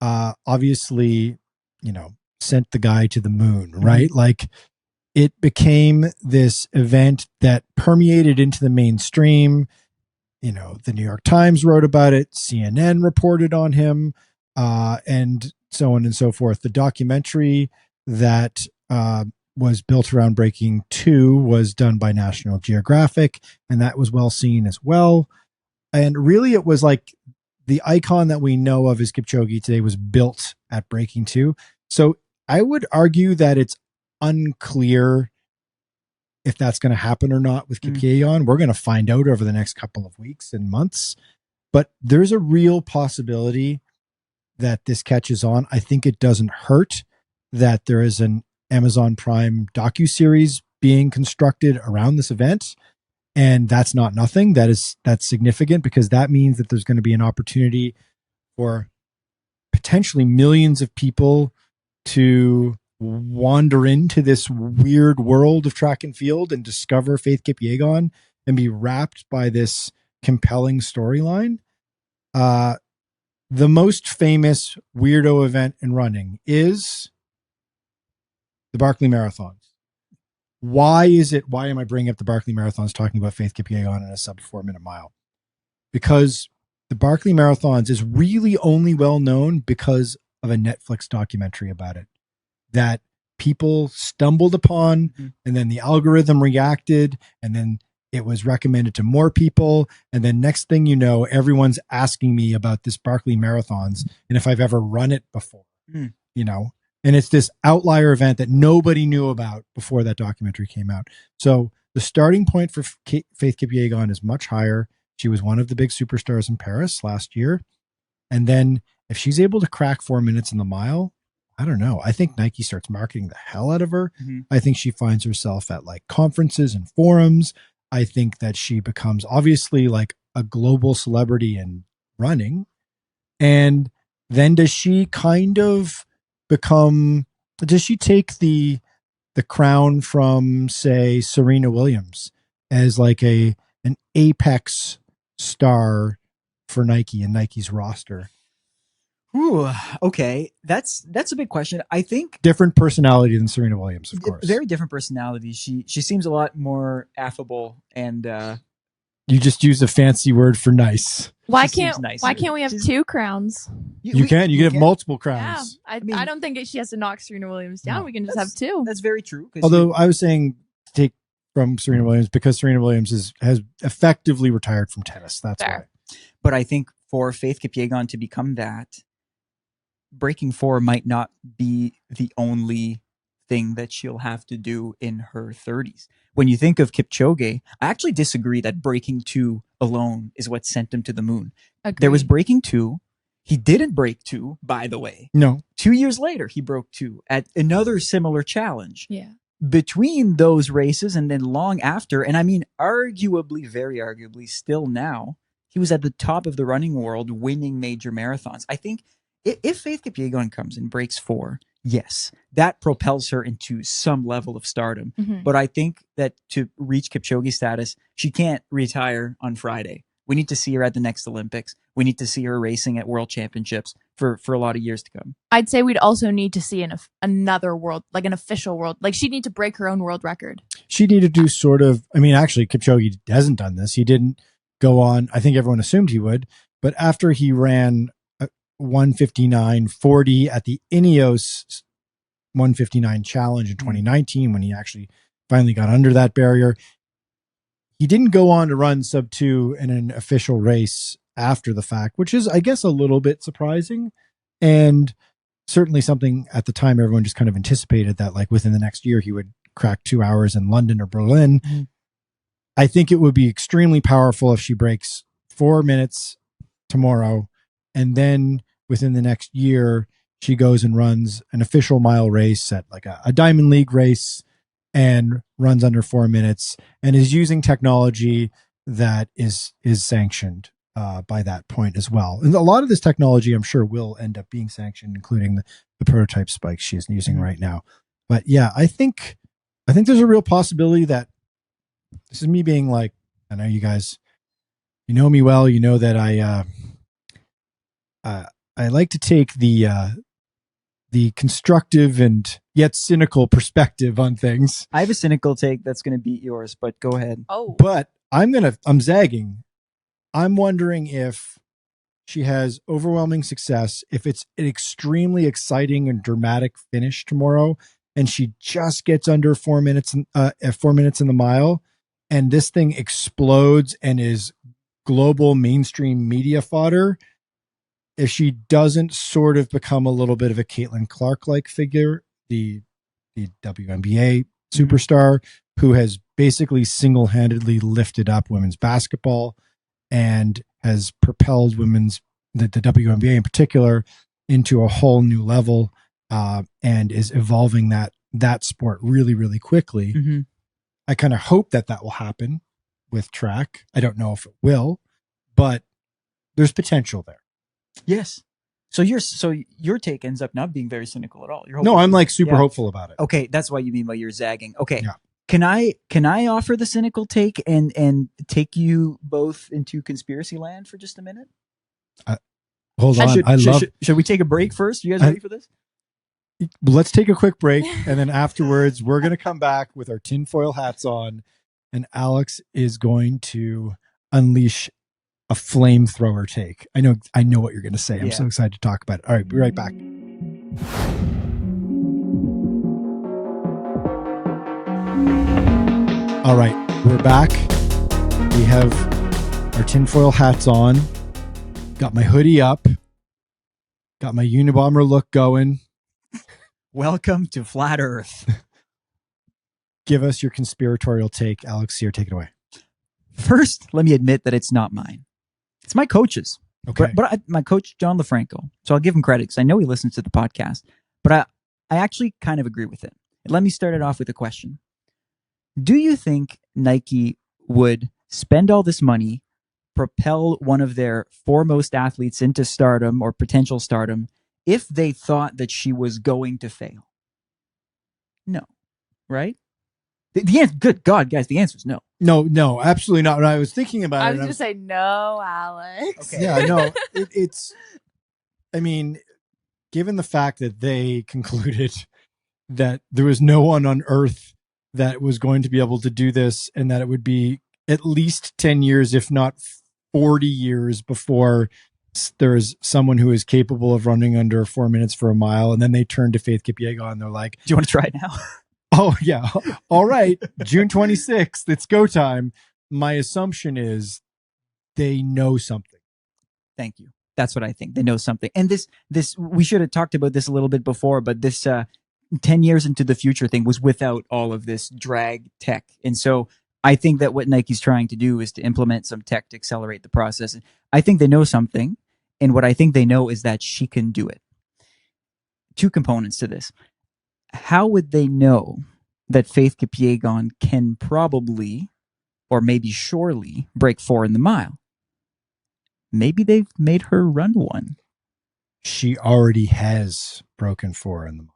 obviously, sent the guy to the moon, right? Mm-hmm. Like, it became this event that permeated into the mainstream. The New York Times wrote about it, CNN reported on him, and so on and so forth. The documentary that was built around Breaking2 was done by National Geographic, and that was well seen as well. And really, it was like the icon that we know of as Kipchoge today was built at Breaking2. So I would argue that it's unclear if that's going to happen or not with Kipyegon. We're going to find out over the next couple of weeks and months, but there's a real possibility that this catches on. I think it doesn't hurt that there is an Amazon Prime docuseries being constructed around this event. And that's not nothing. That's significant, because that means that there's going to be an opportunity for potentially millions of people to wander into this weird world of track and field and discover Faith Kipyegon and be wrapped by this compelling storyline. The most famous weirdo event in running is the Barkley Marathons. Why am I bringing up the Barkley Marathons talking about Faith Kipyegon in a sub 4-minute mile? Because the Barkley Marathons is really only well known because of a Netflix documentary about it that people stumbled upon, and then the algorithm reacted, and then it was recommended to more people. And then next thing you know, everyone's asking me about this Barkley Marathons and if I've ever run it before, and it's this outlier event that nobody knew about before that documentary came out. So the starting point for Faith Kipyegon is much higher. She was one of the big superstars in Paris last year. And then if she's able to crack 4 minutes in the mile, I don't know. I think Nike starts marketing the hell out of her. I think she finds herself at like conferences and forums. I think that she becomes obviously like a global celebrity in running. And then does she kind of does she take the crown from, say, Serena Williams as like an apex star for Nike and Nike's roster? Ooh, okay. That's a big question. I think different personality than Serena Williams, of course. Very different personality. She seems a lot more affable, and you just used a fancy word for nice. Why can't we have two crowns? You can have multiple crowns. Yeah, I don't think she has to knock Serena Williams down. No, we can just have two. That's very true. Although I was saying take from Serena Williams because Serena Williams has effectively retired from tennis. That's fair. Why. But I think for Faith Kipyegon to become that, Breaking4 might not be the only thing that she'll have to do in her 30s. When you think of Kipchoge, I actually disagree that Breaking2 alone is what sent him to the moon. Agreed. There was Breaking2. He didn't break 2, by the way. No. 2 years later, he broke 2 at another similar challenge. Yeah. Between those races and then long after, and I mean, arguably, very arguably, still now, he was at the top of the running world winning major marathons. I think if Faith Kipyegon comes and breaks 4, yes, that propels her into some level of stardom. But I think that to reach Kipchoge status, she can't retire on Friday. We need to see her at the next Olympics. We need to see her racing at world championships for a lot of years to come. I'd say we'd also need to see another world, like an official world. Like she'd need to break her own world record. She'd need to do actually Kipchoge hasn't done this. He didn't go on. I think everyone assumed he would, but after he ran 159.40 at the Ineos 159 challenge in 2019, when he actually finally got under that barrier, he didn't go on to run sub 2 in an official race after the fact, which is, I guess, a little bit surprising. And certainly something at the time everyone just kind of anticipated that like within the next year he would crack 2 hours in London or Berlin. I think it would be extremely powerful if she breaks 4 minutes tomorrow, and then within the next year she goes and runs an official mile race at like a Diamond League race and runs under 4 minutes and is using technology that is sanctioned by that point as well. And a lot of this technology, I'm sure, will end up being sanctioned, including the prototype spikes she is using right now. But yeah, I think there's a real possibility that this is me being like, I know you guys, you know me well, you know that I like to take the constructive and yet cynical perspective on things. I have a cynical take that's going to beat yours, but go ahead. Oh, But I'm zagging. I'm wondering if she has overwhelming success, if it's an extremely exciting and dramatic finish tomorrow, and she just gets under 4 minutes, at 4 minutes in the mile, and this thing explodes and is global mainstream media fodder. If she doesn't sort of become a little bit of a Caitlin Clark-like figure, the WNBA superstar who has basically single-handedly lifted up women's basketball and has propelled the WNBA in particular into a whole new level, and is evolving that sport really, really quickly. Mm-hmm. I kind of hope that will happen with track. I don't know if it will, but there's potential there. Yes. So your take ends up not being very cynical at all. No, I'm like super hopeful about it. Okay, that's what you mean by you're zagging. Okay. Yeah. Can I offer the cynical take and take you both into conspiracy land for just a minute? Hold on. Should we take a break first? You guys ready for this? Let's take a quick break, and then afterwards we're going to come back with our tinfoil hats on, and Alex is going to unleash a flamethrower take. I know what you're going to say. I'm so excited to talk about it. All right, be right back. All right, we're back. We have our tinfoil hats on. Got my hoodie up. Got my Unabomber look going. Welcome to Flat Earth. Give us your conspiratorial take. Alex, here, take it away. First, let me admit that it's not mine. It's my coach's. Okay. But my coach, John LaFranco. So I'll give him credit because I know he listens to the podcast. But I actually kind of agree with it. Let me start it off with a question. Do you think Nike would spend all this money, propel one of their foremost athletes into stardom or potential stardom if they thought that she was going to fail? No. Right? The answer, good God, guys, the answer is no. No, absolutely not. When I was thinking about it, I was going to say no, Alex. Okay. Yeah, no, it's, I mean, given the fact that they concluded that there was no one on earth that was going to be able to do this, and that it would be at least 10 years, if not 40 years before there's someone who is capable of running under 4 minutes for a mile. And then they turned to Faith Kipyegon and they're like, do you want to try it now? Oh yeah. All right. June 26th. It's go time. My assumption is they know something. Thank you. That's what I think. They know something. And this, we should have talked about this a little bit before, but this 10 years into the future thing was without all of this drag tech. And so I think that what Nike's trying to do is to implement some tech to accelerate the process. I think they know something. And what I think they know is that she can do it. Two components to this. How would they know that Faith Kipyegon can probably, or maybe surely, break 4 in the mile? Maybe they've made her run one. She already has broken 4 in the mile.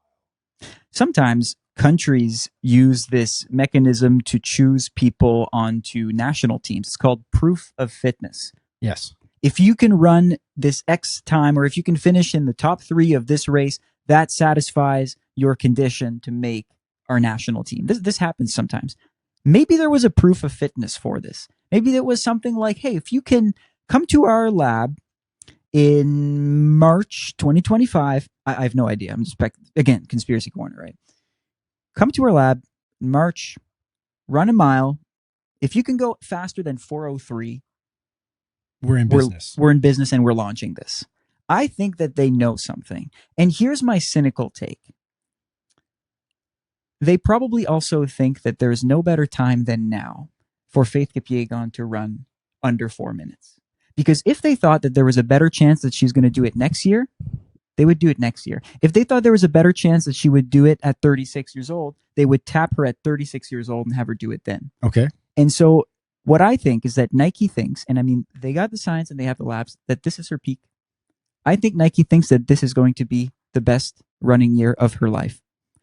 Sometimes countries use this mechanism to choose people onto national teams. It's called proof of fitness. Yes. If you can run this X time, or if you can finish in the top 3 of this race, that satisfies your condition to make our national team. This happens sometimes. Maybe there was a proof of fitness for this. Maybe there was something like, hey, if you can come to our lab in March 2025, I have no idea. I'm just again, conspiracy corner, right? Come to our lab in March, run a mile. If you can go faster than 4:03, we're in business. We're in business and we're launching this. I think that they know something. And here's my cynical take. They probably also think that there is no better time than now for Faith Kipyegon to run under 4 minutes. Because if they thought that there was a better chance that she's going to do it next year, they would do it next year. If they thought there was a better chance that she would do it at 36 years old, they would tap her at 36 years old and have her do it then. Okay. And so what I think is that Nike thinks, and I mean, they got the science and they have the labs, that this is her peak. I think Nike thinks that this is going to be the best running year of her life,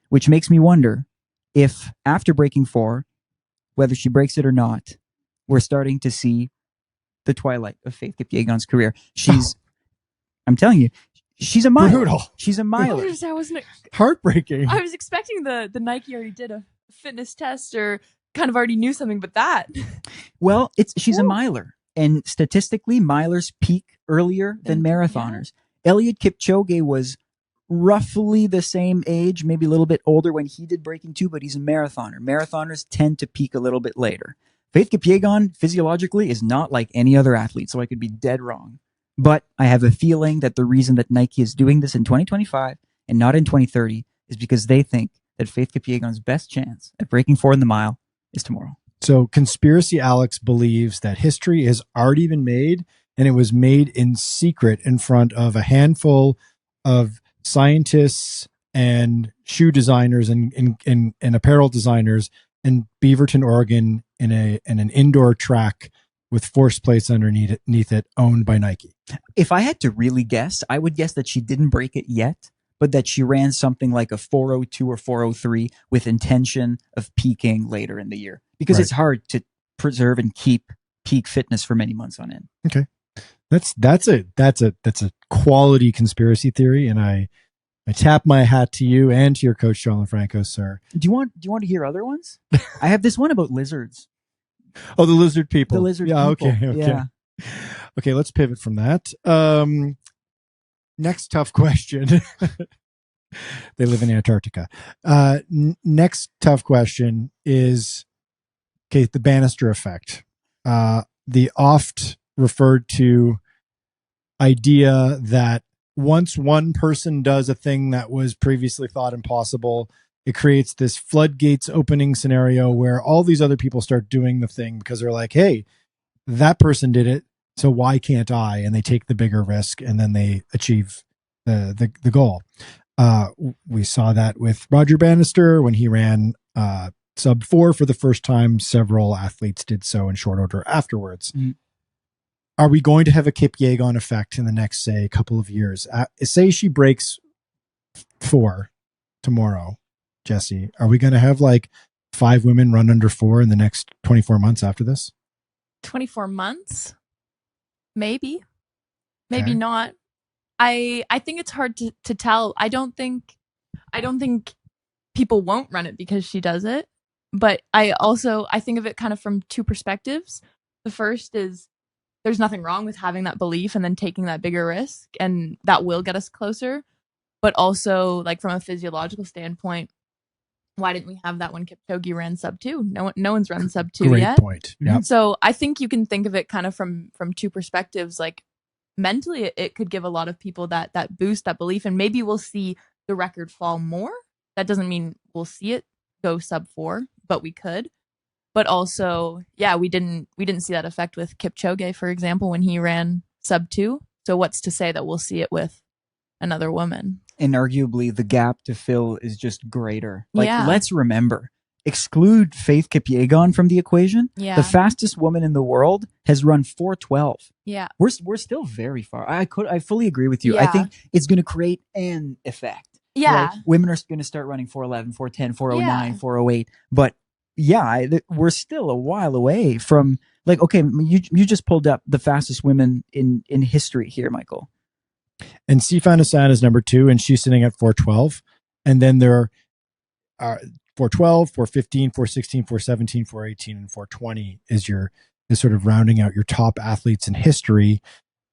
which makes me wonder if after Breaking4, whether she breaks it or not, we're starting to see the twilight of Faith Kipyegon's career. I'm telling you, she's a miler. Brutal. She's a miler. Heartbreaking. I was expecting the Nike already did a fitness test or kind of already knew something, but that. Well, she's a miler. And statistically, milers peak earlier than marathoners. Yeah. Eliud Kipchoge was roughly the same age, maybe a little bit older when he did Breaking2, but he's a marathoner. Marathoners tend to peak a little bit later. Faith Kipyegon, physiologically, is not like any other athlete, so I could be dead wrong. But I have a feeling that the reason that Nike is doing this in 2025 and not in 2030 is because they think that Faith Kipyegon's best chance at Breaking4 in the mile is tomorrow. So Conspiracy Alex believes that history has already been made, and it was made in secret in front of a handful of scientists and shoe designers and apparel designers in Beaverton, Oregon, in an indoor track with force plates underneath it, owned by Nike. If I had to really guess, I would guess that she didn't break it yet, but that she ran something like a 4:02 or 4:03 with intention of peaking later in the year, because it's hard to preserve and keep peak fitness for many months on end. Okay, that's a quality conspiracy theory, and I tap my hat to you and to your coach, John LaFranco, sir. Do you want to hear other ones? I have this one about lizards. Oh, the lizard people. The lizard people. Okay. Yeah. Okay, let's pivot from that. Next tough question. They live in Antarctica. Next tough question is, okay, the Bannister effect. The oft referred to idea that once one person does a thing that was previously thought impossible, it creates this floodgates opening scenario where all these other people start doing the thing because they're like, hey, that person did it, so why can't I? And they take the bigger risk, and then they achieve the goal. We saw that with Roger Bannister when he ran sub 4 for the first time. Several athletes did so in short order afterwards. Mm. Are we going to have a Kipyegon effect in the next, say, couple of years? Say she breaks 4 tomorrow, Jesse. Are we going to have like 5 women run under 4 in the next 24 months after this? 24 months? Maybe. Maybe not. I think it's hard to tell. I don't think people won't run it because she does it. But I think of it kind of from two perspectives. The first is there's nothing wrong with having that belief and then taking that bigger risk, and that will get us closer. But also, like, from a physiological standpoint, why didn't we have that when Kipchoge ran sub 2? No one's run sub 2 yet. Great point. Yep. So I think you can think of it kind of from two perspectives. Like, mentally, it could give a lot of people that boost, that belief, and maybe we'll see the record fall more. That doesn't mean we'll see it go sub 4, but we could. But also, yeah, we didn't see that effect with Kipchoge, for example, when he ran sub 2. So what's to say that we'll see it with another woman? And arguably, the gap to fill is just greater. Like, let's remember, exclude Faith Kipyegon from the equation. Yeah. The fastest woman in the world has run 4:12. Yeah. We're still very far. I fully agree with you. Yeah. I think it's going to create an effect. Yeah. Right? Women are going to start running 4:11, 4:10, 4:09, 4:08. But yeah, we're still a while away from, like, okay, you just pulled up the fastest women in history here, Michael. And Sifan Hassan is number 2, and she's sitting at 4:12. And then there are 4:12, 4:15, 4:16, 4:17, 4:18, and 4:20 is sort of rounding out your top athletes in history.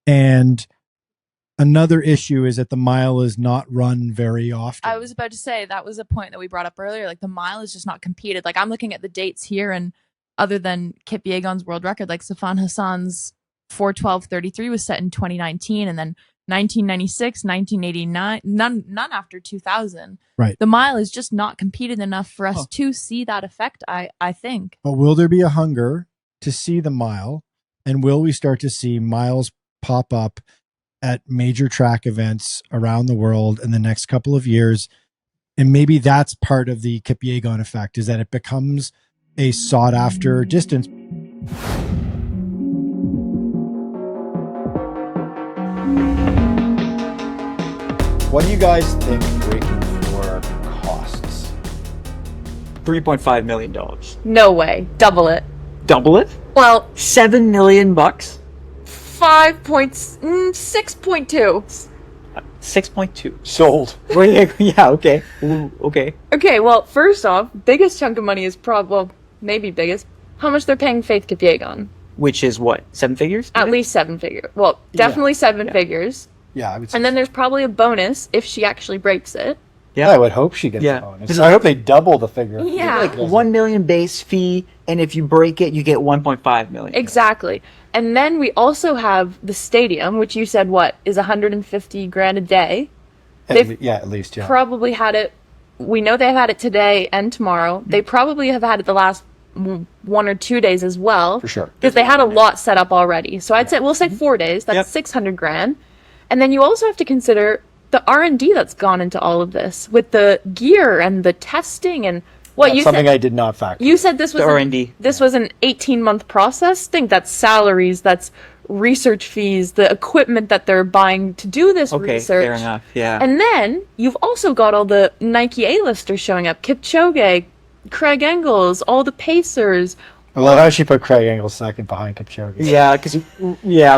And another issue is that the mile is not run very often. I was about to say, that was a point that we brought up earlier. Like, the mile is just not competed. Like, I'm looking at the dates here, and other than Kipyegon's world record, like Sifan Hassan's 4:12.33 was set in 2019, and then 1996, 1989, none after 2000. Right. The mile is just not competed enough for us to see that effect, I think. But will there be a hunger to see the mile? And will we start to see miles pop up at major track events around the world in the next couple of years. And maybe that's part of the Kipyegon effect, is that it becomes a sought after distance. What do you guys think Breaking4 costs? $3.5 million. No way. Double it. Double it? Well, $7 million. 6.2. 6.2. Sold. Yeah. Okay. Ooh, okay. Okay, well, first off, biggest chunk of money is maybe biggest. How much they're paying Faith Kipyegon? Which is what? 7 figures? At least 7 figures. Well, definitely 7 figures. Yeah, I would say. And then there's probably a bonus if she actually breaks it. Yeah. I would hope she gets Yeah. a bonus. I hope they double the figure. Yeah. Like 1 million base fee, and if you break it, you get 1.5 million. Exactly. And then we also have the stadium, which you said is 150 grand a day. At least. Probably had it. We know they've had it today and tomorrow. They probably have had it the last 1 or 2 days as well. For sure. Because they had a lot set up already. So we'll say 4 days. That's 600 grand. And then you also have to consider the R&D that's gone into all of this with the gear and the testing and something I did not factor. You said this was R&D. This was an 18-month process. Think that's salaries, that's research fees, the equipment that they're buying to do this research. Fair enough. Yeah. And then you've also got all the Nike A-listers showing up. Kipchoge, Craig Engels, all the Pacers. I love how she put Craig Engels second behind Kipchoge. Yeah, because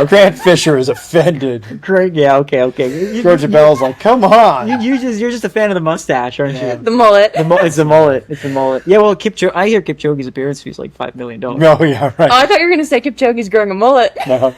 Grant Fisher is offended. Craig. Yeah. Okay. Georgia Bell's like, come on. You're just a fan of the mustache, aren't you? The mullet. It's the mullet. It's the mullet. Yeah. Well, I hear Kipchoge's appearance fee is like $5 million. Oh yeah, right. Oh, I thought you were going to say Kipchoge's growing a mullet. No.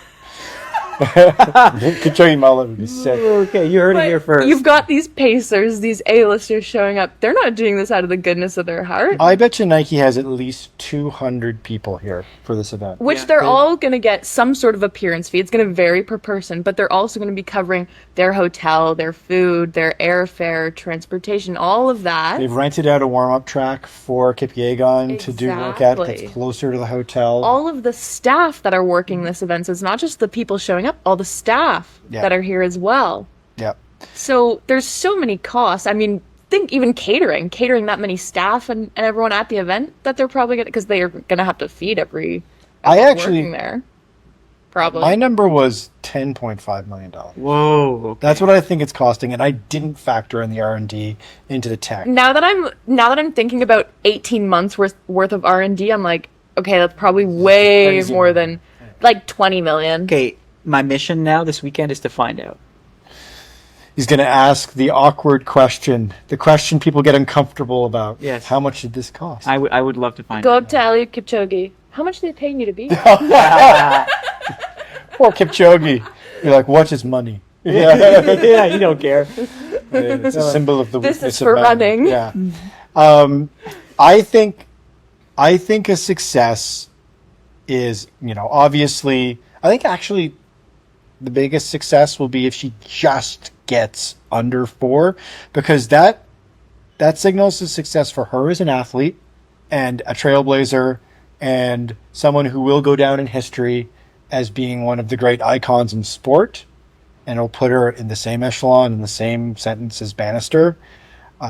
Kipchoge mullet would be sick. Okay, you heard it here first. You've got these Pacers, these A-listers showing up. They're not doing this out of the goodness of their heart. I bet you Nike has at least 200 people here for this event. Which they're all going to get some sort of appearance fee. It's going to vary per person, but they're also going to be covering their hotel, their food, their airfare, transportation, all of that. They've rented out a warm-up track for Kipyegon to do workout that's closer to the hotel. All of the staff that are working this event, so it's not just the people showing up, all the staff that are here as well. Yep. So there's so many costs. I mean, think even catering that many staff and everyone at the event that they're probably going to, because they are going to have to feed everyone working there. Probably. My number was $10.5 million. Whoa. Okay. That's what I think it's costing, and I didn't factor in the R&D into the tech. Now that I'm thinking about 18 months worth of R&D, I'm like, okay, that's probably way more than like 20 million. Okay, my mission now this weekend is to find out. He's going to ask the awkward question, the question people get uncomfortable about. Yes. How much did this cost? I would love to find Go out. up to Eliud Kipchoge. How much are they paying you to be? Poor Kipchoge. You're like, what's his money? Yeah, you don't care. It's a symbol of the This weakness is for of man. running. Yeah. I think a success is, obviously, I think actually the biggest success will be if she just gets under 4, because that signals a success for her as an athlete and a trailblazer and someone who will go down in history as being one of the great icons in sport, and it'll put her in the same echelon, in the same sentence as Bannister.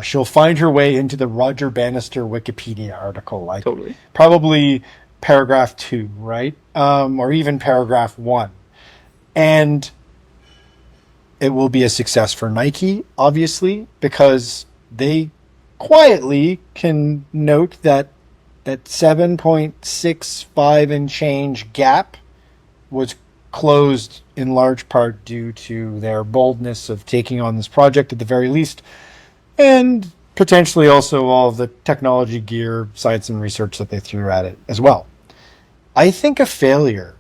She'll find her way into the Roger Bannister Wikipedia article, like Totally. Probably paragraph 2, right? Or even paragraph 1. And it will be a success for Nike, obviously, because they quietly can note that 7.65 and change gap was closed in large part due to their boldness of taking on this project at the very least, and potentially also all of the technology, gear, science, and research that they threw at it as well. I think a failure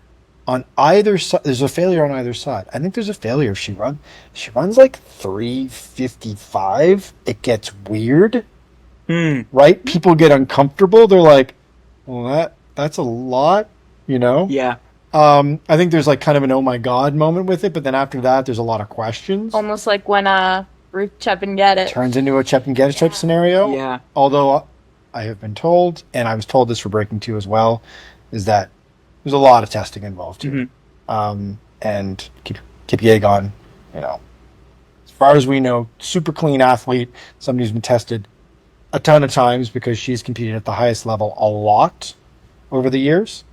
on either side, there's a failure on either side. I think there's a failure if she runs like 3:55. It gets weird, right? People get uncomfortable. They're like, well, that's a lot, Yeah. I think there's like kind of an oh my god moment with it, but then after that, there's a lot of questions. Almost like when Ruth Chepengedit Turns into a Chepengedit type scenario. Yeah. Although I have been told, and I was told this for Breaking4 as well, is that there's a lot of testing involved here. And Kipyegon as far as we know, super clean athlete, somebody who's been tested a ton of times because she's competed at the highest level a lot over the years.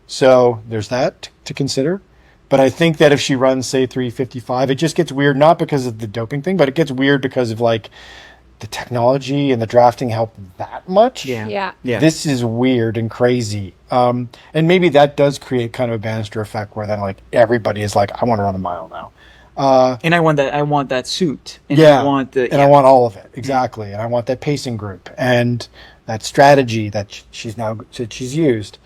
So there's that to consider. But I think that if she runs, say, 3:55, it just gets weird, not because of the doping thing, but it gets weird because of like the technology and the drafting help that much. Yeah. This is weird and crazy. And maybe that does create kind of a Bannister effect where then like everybody is like, I want to run a mile now. And I want that suit. And I want all of it. Exactly. And I want that pacing group and that strategy that she's used.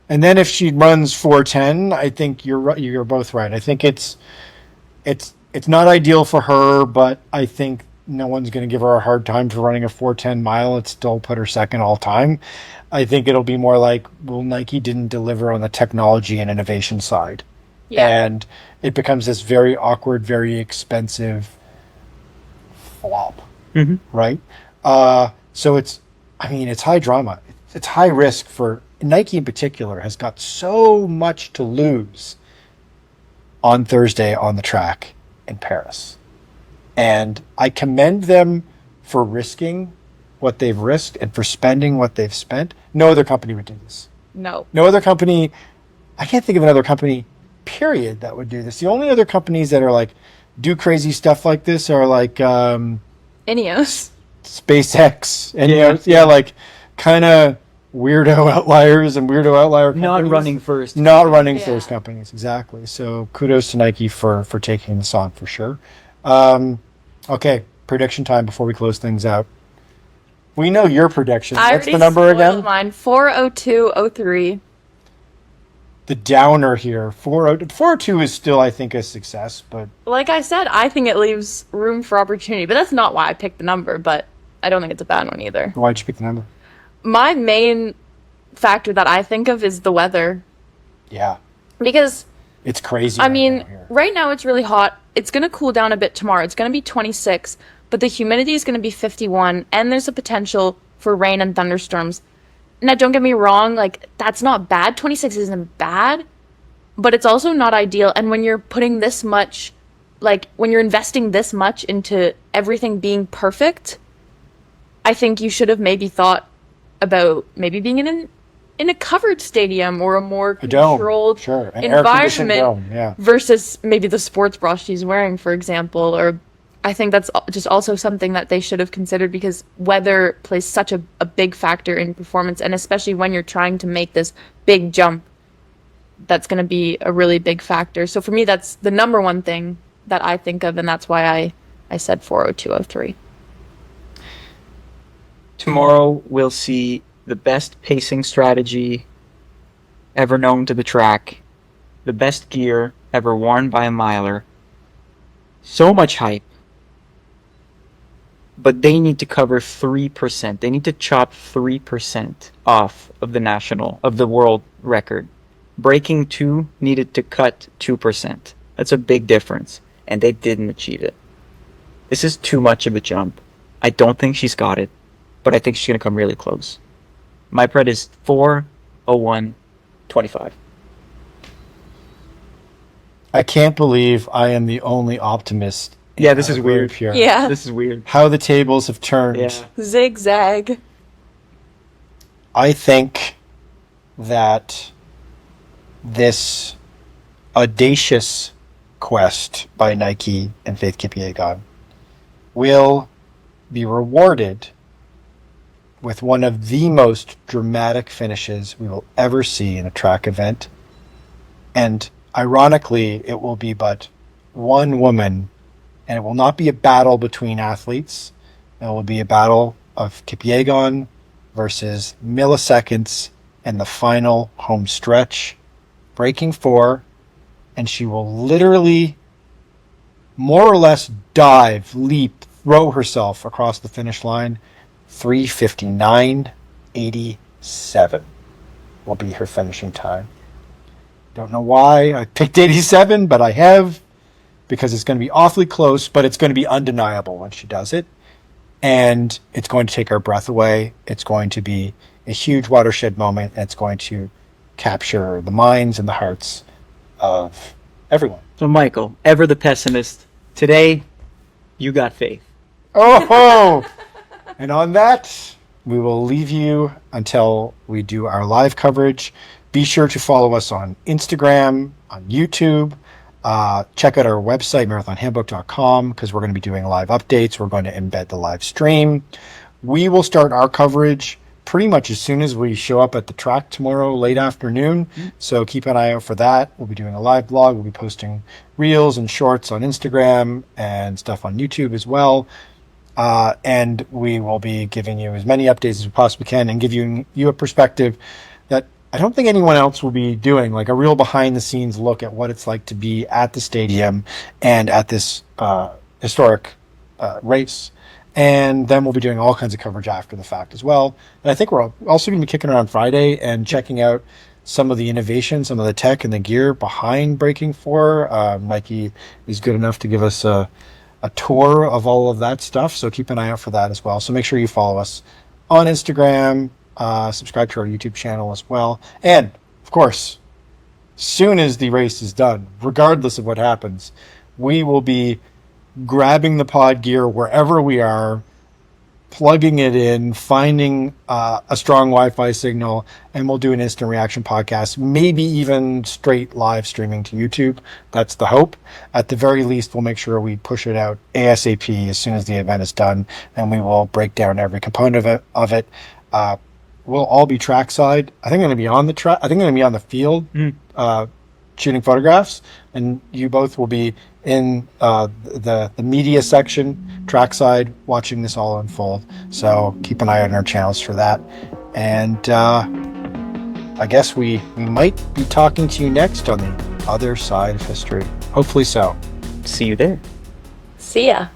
And then if she runs 4:10, I think you're both right. I think it's not ideal for her, but I think no one's going to give her a hard time for running a 4:10 mile. It still put her second all time. I think it'll be more like, well, Nike didn't deliver on the technology and innovation side. Yeah. And it becomes this very awkward, very expensive flop, right? So it's high drama. It's high risk for Nike in particular has got so much to lose on Thursday on the track in Paris. And I commend them for risking what they've risked and for spending what they've spent. No other company would do this. No other company. I can't think of another company, period, that would do this. The only other companies that are like do crazy stuff like this are like Ineos, SpaceX, and like kind of weirdo outliers and weirdo outlier companies. Not running first companies, exactly. So kudos to Nike for taking this on for sure. Okay, prediction time before we close things out. We know your prediction. What's the number again? Mine 4:02:03. The downer here, 4:02 is still, I think, a success, but like I said, I think it leaves room for opportunity. But that's not why I picked the number. But I don't think it's a bad one either. Why'd you pick the number? My main factor that I think of is the weather. Yeah. Because it's crazy. I mean, right now it's really hot. It's going to cool down a bit tomorrow. It's going to be 26, but the humidity is going to be 51, and there's a potential for rain and thunderstorms. Now, don't get me wrong, like, that's not bad. 26 isn't bad, but it's also not ideal. And when you're putting this much, like, when you're investing this much into everything being perfect, I think you should have maybe thought about maybe being in a covered stadium or a more controlled environment versus maybe the sports bra she's wearing, for example. Or I think that's just also something that they should have considered, because weather plays such a big factor in performance, and especially when you're trying to make this big jump, that's going to be a really big factor. So for me, that's the number one thing that I think of, and that's why I said 4:02:03. Tomorrow we'll see the best pacing strategy ever known to the track, the best gear ever worn by a miler. So much hype. But they need to cover 3%. They need to chop 3% off of the world record. Breaking4 needed to cut 2%. That's a big difference. And they didn't achieve it. This is too much of a jump. I don't think she's got it, but I think she's going to come really close. My pred is 4:01:25. I can't believe I am the only optimist. Yeah, this is weird. Here. Yeah. This is weird. How the tables have turned. Yeah. Zigzag. I think that this audacious quest by Nike and Faith Kipyegon will be rewarded with one of the most dramatic finishes we will ever see in a track event. And ironically, it will be but one woman, and it will not be a battle between athletes. It will be a battle of Kipyegon versus milliseconds in the final home stretch, Breaking4, and she will literally more or less dive, leap, throw herself across the finish line. 3:59:87 will be her finishing time. Don't know why I picked 87, but I have, because it's going to be awfully close, but it's going to be undeniable when she does it. And it's going to take our breath away. It's going to be a huge watershed moment, and it's going to capture the minds and the hearts of everyone. So, Michael, ever the pessimist, Today, you got faith. Oh, and on that, we will leave you until we do our live coverage. Be sure to follow us on Instagram, on YouTube. Check out our website, marathonhandbook.com, because we're going to be doing live updates. We're going to embed the live stream. We will start our coverage pretty much as soon as we show up at the track tomorrow, late afternoon. So keep an eye out for that. We'll be doing a live blog. We'll be posting reels and shorts on Instagram and stuff on YouTube as well. And we will be giving you as many updates as we possibly can and give you a perspective that I don't think anyone else will be doing, like a real behind the scenes look at what it's like to be at the stadium and at this historic race. And then we'll be doing all kinds of coverage after the fact as well. And I think we're also going to be kicking around Friday and checking out some of the innovation, some of the tech and the gear behind Breaking4. Nike is good enough to give us a tour of all of that stuff. So keep an eye out for that as well. So make sure you follow us on Instagram, subscribe to our YouTube channel as well. And of course, soon as the race is done, regardless of what happens, we will be grabbing the pod gear wherever we are, plugging it in, finding a strong Wi-Fi signal, and we'll do an instant reaction podcast, maybe even straight live streaming to YouTube. That's the hope. At the very least, we'll make sure we push it out ASAP as soon as the event is done, and we will break down every component of it. We'll all be trackside. I think I'm going to be on the track. I think I'm going to be on the field shooting photographs, and you both will be in the media section, trackside, watching this all unfold. So keep an eye on our channels for that. And I guess we might be talking to you next on the other side of history. Hopefully so. See you there. See ya.